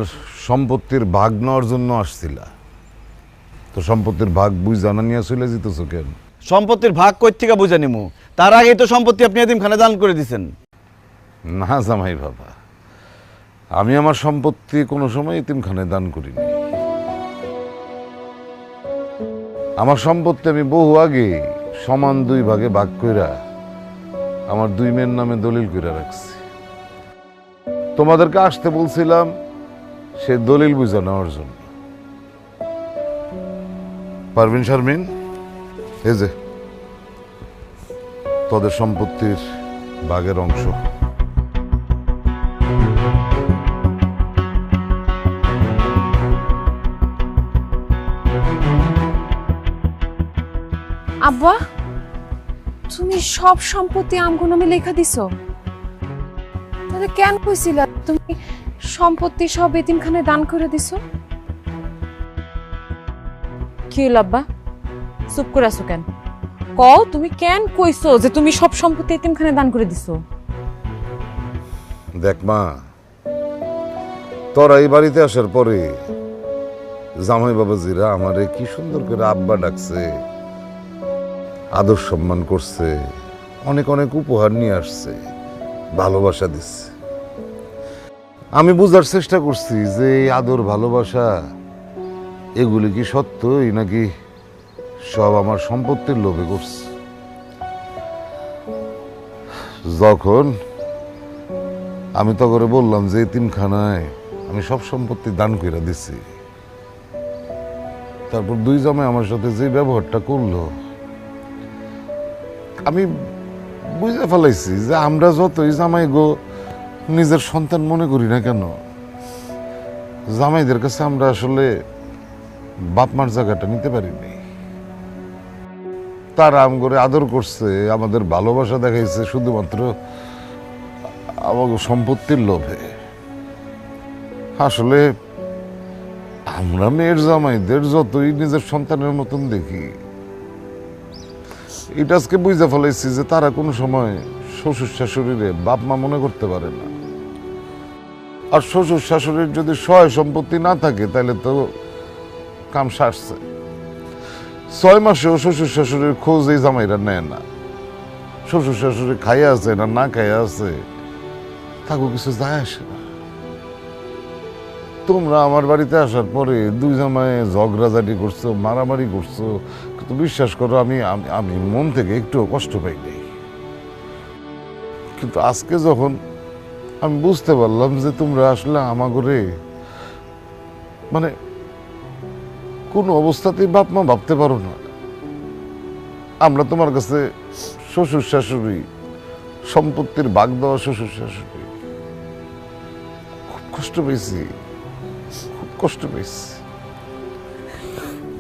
সম্পত্তির ভাগ নেওয়ার জন্য আসছিলা, তো সম্পত্তির ভাগ বুঝ জানা নিয়ে চলে যেতেছো কেন? সম্পত্তির ভাগ কই থেকে বুঝে নিমু? তার আগেই তো সম্পত্তি আপনি এতিমখানে দান করে দিছেন। না জামাই বাবা, আমি আমার সম্পত্তি কোনো সময় এতিমখানে দান করিনি। আমার সম্পত্তি আমি বহু আগে সমান 2 ভাগে ভাগ কইরা আমার 2 মেয়ের নামে দলিল কইরা রাখছি। তোমাদেরকে আসতে বলছিলাম সে দলিল বুঝা নেওয়ার জন্য। পারভিন শারমিন, এই যে তোদের সম্পত্তির ভাগের অংশ। আব্বা, তুমি সব সম্পত্তি আমগো নামে লেখা দিছো? তাহলে কেন কইছিলা তুমি সম্পত্তি সব এতিমখানায় দান করে দিছো? কি হলো আব্বা, চুপ করে আছো কেন? কও, তুমি কেন কইছো যে তুমি সব সম্পত্তি এতিমখানায় দান করে দিছো? দেখ মা, তোরা এই বাড়িতে আসার পরে জামাই বাবাজিরা আমারে কি সুন্দর করে আব্বা ডাকছে, আদর সম্মান করছে, অনেক অনেক উপহার নিয়ে আসছে, ভালোবাসা দিচ্ছে। আমি বুঝার চেষ্টা করছি যে এই আদর ভালোবাসা এগুলি কি সত্যই নাকি সব আমার সম্পত্তির লোভে করছে। যখন আমি তো করে বললাম যে এতিমখানায় আমি সব সম্পত্তি দান করে দিছি, তারপর 2 জামাই আমার সাথে যে ব্যবহারটা করলো, আমি বুঝে ফেলাইছি যে আমরা যতই জামাই গো নিজের সন্তান মনে করি না কেন, জামাইদের কাছে আমরা আসলে বাপ মার জায়গাটা নিতে পারিনি। তারা আম করে আদর করছে, আমাদের ভালোবাসা দেখাইছে শুধুমাত্র আমাকে সম্পত্তির লোভে। আসলে আমরা মেয়ের জামাইদের যতই নিজের সন্তানের মতন দেখি, এটা আজকে বুঝে ফেলাইছি যে তারা কোনো সময় শ্বশুর শাশুড়িরে বাপ মা মনে করতে পারে না। আর শ্বশুর শাশুড়ির যদি সয় সম্পত্তি না থাকে তাহলে তো কাম সারছে। 6 মাসেও শ্বশুর শাশুড়ির খোঁজ এই জামাইরা নেয় না। শ্বশুর শাশুড়ি খাইয়া আছে না না খাইয়া আছে তাকে কিছু যায় আসে না। তোমরা আমার বাড়িতে আসার পরে 2 জামাই ঝগড়াঝাটি করছো, মারামারি করছো, কিন্তু বিশ্বাস করো আমি আমি মন থেকে একটু কষ্ট পাইনি। কিন্তু আজকে যখন আমি বুঝতে পারলাম যে তোমরা আসলে আমাগরে মানে কোন অবস্থাতেই বাপ মা ভাবতে পারো না, আমরা তোমার কাছে শ্বশুর শাশুড়ি, সম্পত্তির ভাগ দেওয়া শ্বশুর শাশুড়ি, খুব কষ্ট পেয়েছি, খুব কষ্ট পেয়েছি।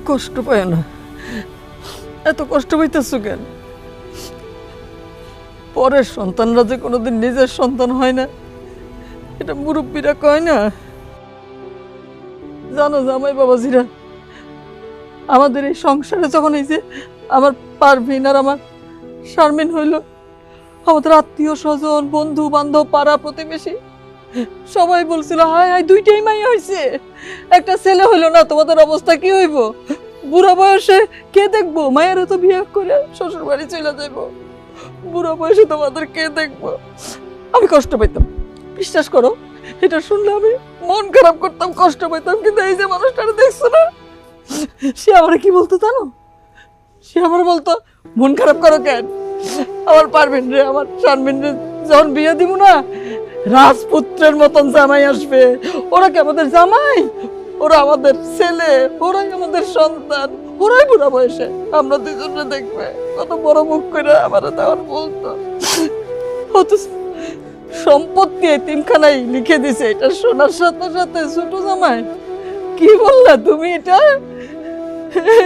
কষ্ট পায় না, এত কষ্ট পাইতেছো কেন? পরের সন্তানরা যে কোনোদিন নিজের সন্তান হয় না, এটা মুরব্বীরা কয় না? জানো জামাই বাবাজিরা, আমাদের এই সংসারে যখন এই যে আমার পারভিন আর আমার শারমিন হইল, আমাদের আত্মীয় স্বজন, বন্ধু বান্ধব, পাড়া প্রতিবেশী সবাই বলছিল হায় হায় দুইটাই মাইয়া হয়েছে, একটা ছেলে হইলো না, তোমাদের অবস্থা কি হইব? বুড়া বয়সে কে দেখবো? মায়েরও তো বিয়ে করে শ্বশুর বাড়ি চলে যাইবো, বুড়া বয়সে তোমাদের কে দেখবো? আমি কষ্ট পাইতাম, বিশ্বাস করো, এটা শুনলে আমি মন খারাপ করতাম, কষ্ট পাইতাম। কিন্তু এই যে মানুষটারে দেখছো না, সে আমার কি বলতো জানো? সে আমার বলতো মন খারাপ করো কেন, আমার পারবেন রে, আমার শারমিন রে যখন বিয়ে দিব না, রাজপুত্রের মতন জামাই আসবে। ওরা কি আমাদের জামাই? ওরা আমাদের ছেলে, ওরাই আমাদের সন্তান, ওরাই বুড়া বয়সে আমরা দুজনে দেখবে। কত বড় মুখ করে আমার তখন বলতো। অথচ সম্পত্তি এতিমখানায় লিখে দিছে, এটা শোনার সাথে সাথে ছোট জামাই কি বললা তুমি? এটা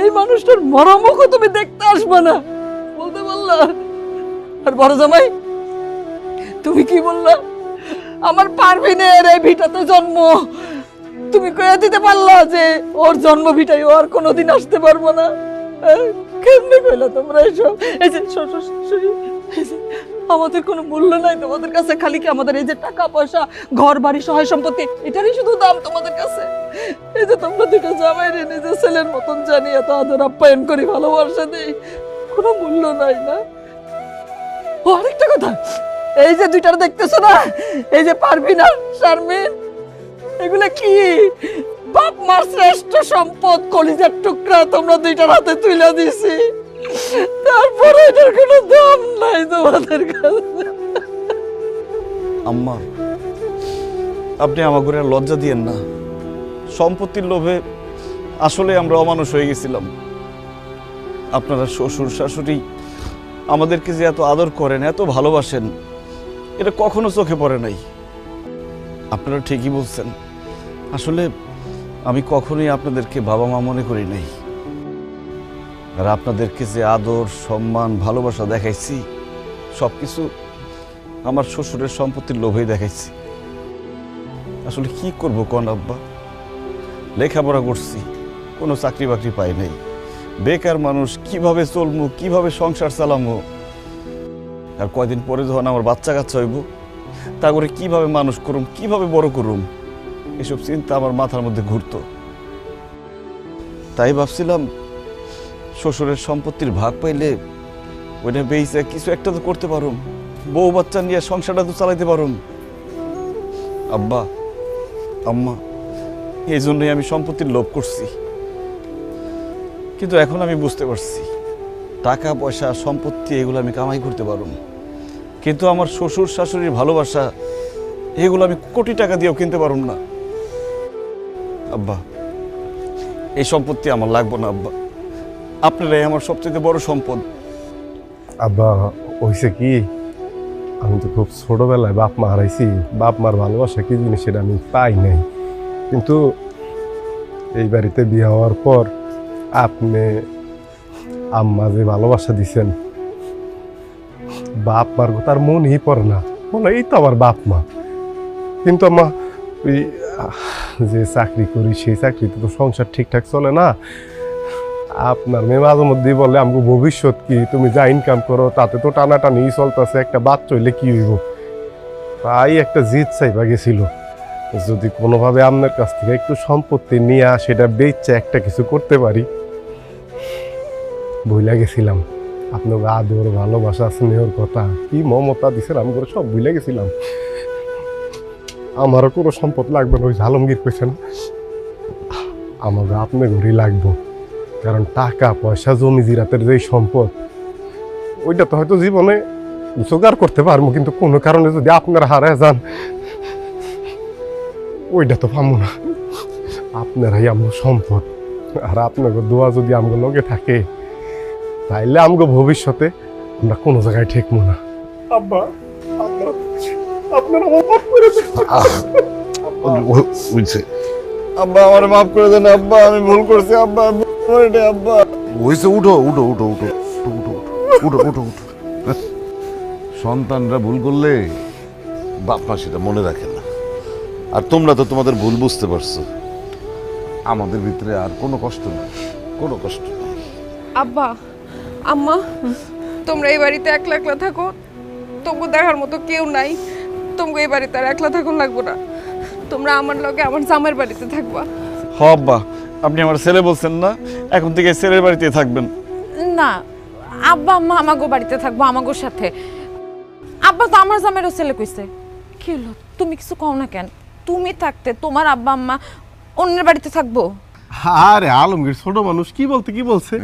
এই মানুষটার মরমুখও তুমি দেখতে আসবে না বলতে বললা। আর বড় জামাই তুমি কি বললা? আমার পারভিনের এই ভিটাতে জন্ম, তুমি কয়ে দিতে পারলা যে ওর জন্ম ভিটায় ও আর কোনোদিন আসতে পারবো না? কেমনে কইলা তোমরা এসব? এই যে শ্বশুর শাশুড়ি, আমাদের কোনো মূল্য নাই তোমাদের কাছে, খালি কি আমাদের এই যে টাকা পয়সা, ঘর বাড়ি, সহায় সম্পত্তি, এটারই শুধু দাম তোমাদের কাছে? এই যে তোমরা দুটো জামাই রে নিজের ছেলের মতন জানি এত আদর আপ্যায়ন করি, ভালোবাসা দিই, কোনো মূল্য নাই না? ও আরেকটা কথা, এই যে দুইটার দেখতেছো না, এই যে পারভিন আর শারমিন, এগুলা কি বাপ মার শ্রেষ্ঠ সম্পদ, কলিজার টুকরা তোমরা দুইটার হাতে তুলে দিছি, তারপরে এটার কোনো দাম নাই তোমাদের কাছে। আম্মা, আপনি আমাকে আর লজ্জা দিয়েন না। সম্পত্তির লোভে আসলে আমরা অমানুষ হয়ে গেছিলাম। আপনারা শ্বশুর শাশুড়ি আমাদেরকে যে এত আদর করেন, এত ভালোবাসেন, এটা কখনো চোখে পড়ে নাই। আপনারা ঠিকই বলছেন, আসলে আমি কখনোই আপনাদেরকে বাবা মা মনে করি নাই। আর আপনাদেরকে যে আদর, সম্মান, ভালোবাসা দেখাইছি, সব কিছু আমার শ্বশুরের সম্পত্তির লোভেই দেখাইছি। আসলে কি করবো কোন আব্বা, লেখাপড়া করছি, কোনো চাকরি বাকরি পাই নাই, বেকার মানুষ, কিভাবে চলবো, কিভাবে সংসার চালামো? আর কয়দিন পরে যখন আমার বাচ্চা কাচ্চা হইব, তা করে কিভাবে মানুষ করুম, কিভাবে বড় করুম, এসব চিন্তা আমার মাথার মধ্যে ঘুরতো। তাই ভাবছিলাম শ্বশুরের সম্পত্তির ভাগ পাইলে ওইটা বেইছে কিছু একটা তো করতে পারুম, বউ বাচ্চা নিয়ে সংসারটা তো চালাইতে পারুম। আব্বা, আম্মা, এই জন্যই আমি সম্পত্তির লোভ করছি। কিন্তু এখন আমি বুঝতে পারছি, টাকা পয়সা, সম্পত্তি, এগুলো আমি কামাই করতে পারুম, কিন্তু আমার শ্বশুর শাশুড়ির ভালোবাসা, এগুলো আমি কোটি টাকা দিয়েও কিনতে পারুম না। আব্বা, এই সম্পত্তি আমার লাগবে না আব্বা, আপনারাই আমার সবচেয়ে বড় সম্পদ। আব্বা, হয়েছে কি, আমি তো খুব ছোটবেলায় বাপ মা হারাইছি। বাপ মার ভালোবাসা কি জিনিস সেটা আমি পাই নাই, কিন্তু এই বাড়িতে বিয়ে হওয়ার পর আপনি আম্মা যে ভালোবাসা দিছেন, বাপ মার কথা আর মনেই পড়ে না, বলে এই তো আমার বাপ মা। কিন্তু আম্মা, ওই যে চাকরি করি সেই চাকরিতে তো সংসার ঠিকঠাক চলে না। আপনার মেয়ে মাঝে মধ্যেই বলে আমাকে ভবিষ্যৎ কি, তুমি যা ইনকাম করো তাতে তো টানাটানি চলতেছে, একটা বাচ্চা হইলে কি হইব? তাই একটা জিদ চাইবা গেছিল, যদি কোনোভাবে আপনার কাছ থেকে একটু সম্পত্তি নিয়ে সেটা বেচে একটা কিছু করতে পারি। ভুলে গেছিলাম আপনার আদর, ভালোবাসা, স্নেহর কথা, কি মমতা দিছেন আমি করে সব ভুলে গেছিলাম। আমারও কোনো সম্পদ লাগবে না, ওই আলমগীর কইছে না, আমার আপনার ঘরই লাগবো। কারণ টাকা পয়সা, জমি জিরাতের যে সম্পদ, ওইটা তো হয়তো জীবনে জোগাড় করতে পারবো, কিন্তু কোনো কারণে যদি আপনারা হারায় যান, ওইটা তো পাবো না। আপনারাই আমার সম্পদ, আর আপনাকে দোয়া যদি আমগো লগে থাকে, তাইলে আমগো ভবিষ্যতে আমরা কোনো জায়গায় ঠেকবো না। আব্বা, আপনারা মাফ করে দেন। আব্বা, আমার মাফ করে দেন আব্বা, আমি ভুল করছি আব্বা, আব্বা। হয়েছে, উঠো উঠো উঠো উঠো উঠো উঠো উঠো উঠো। সন্তানরা ভুল করলে বাপ মা সেটা মনে রাখে না, আর তোমরা তো তোমাদের ভুল বুঝতে পারছো। আমাদের ভিতরে আর কোনো কষ্ট নেই, কোনো কষ্ট নেই। আব্বা, আম্মা, তোমরা এই বাড়িতে একলা একলা থাকো, তবু দেখার মতো কেউ নাই, তোমাকে এই বাড়িতে আর একলা থাকুন লাগবো না, তোমরা আমার লগে আমার জামাইয়ের বাড়িতে থাকবা। হ আব্বা, আপনি আমার ছেলে বলছেন না, এখন থেকে ছেলের বাড়িতে থাকবেন। না, আব্বা আম্মা আমাগো বাড়িতে থাকবো, আমাগো সাথে। আব্বা তো আমার জামাইরও ছেলে কইছে। কি হলো, তুমি কিছু কও না কেন? তুমি থাকতে তোমার আব্বা আম্মা অন্যের বাড়িতে থাকবো? আরে আলমগীর ছোট মানুষ কি বলছে,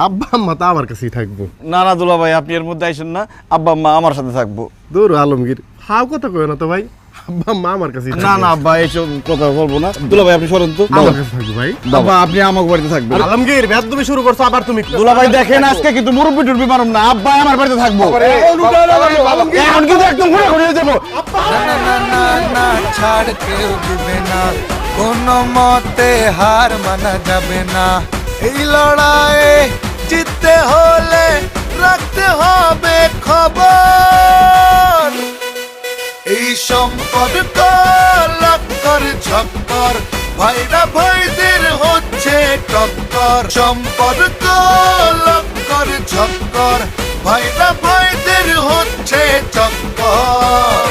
আব্বা আম্মা তো আমার কাছেই থাকবো। না না দুলা ভাই, আপনি এর মধ্যে আইসেন না, আব্বা আম্মা আমার সাথে থাকবো। দূর আলমগীর, হাও কথা কয় না তো ভাই, আব্বা আম্মা আমার কাছেই না না আব্বা, এইসব কথা বলবো না। দুলা ভাই আপনি সরেন তো। আমার কাছে থাকবো ভাই। আব্বা আপনি আমার বাড়িতে থাকবেন। আলমগীর বেদবি শুরু করছো আবার তুমি। দুলা ভাই দেখেন, আজকে কিন্তু মুরব্বি টুরবি মারুম না, আব্বা আমার বাড়িতে থাকবো। এখন কিন্তু একদম ঘুরে ঘুরে যাবো। না না না না না, ছাড় কেউ দিবে না, কোনো মতে হার মানা যাবে না। এই লড়াইয়ে জিততে হলে রাখতে হবে খবর। এই সম্পর্ক লক্কর ছক্কর, ভাইরা ভাইদের হচ্ছে টক্কর। সম্পর্ক লক্কর ছক্কর, ভাইরা ভাইদের হচ্ছে টক্কর।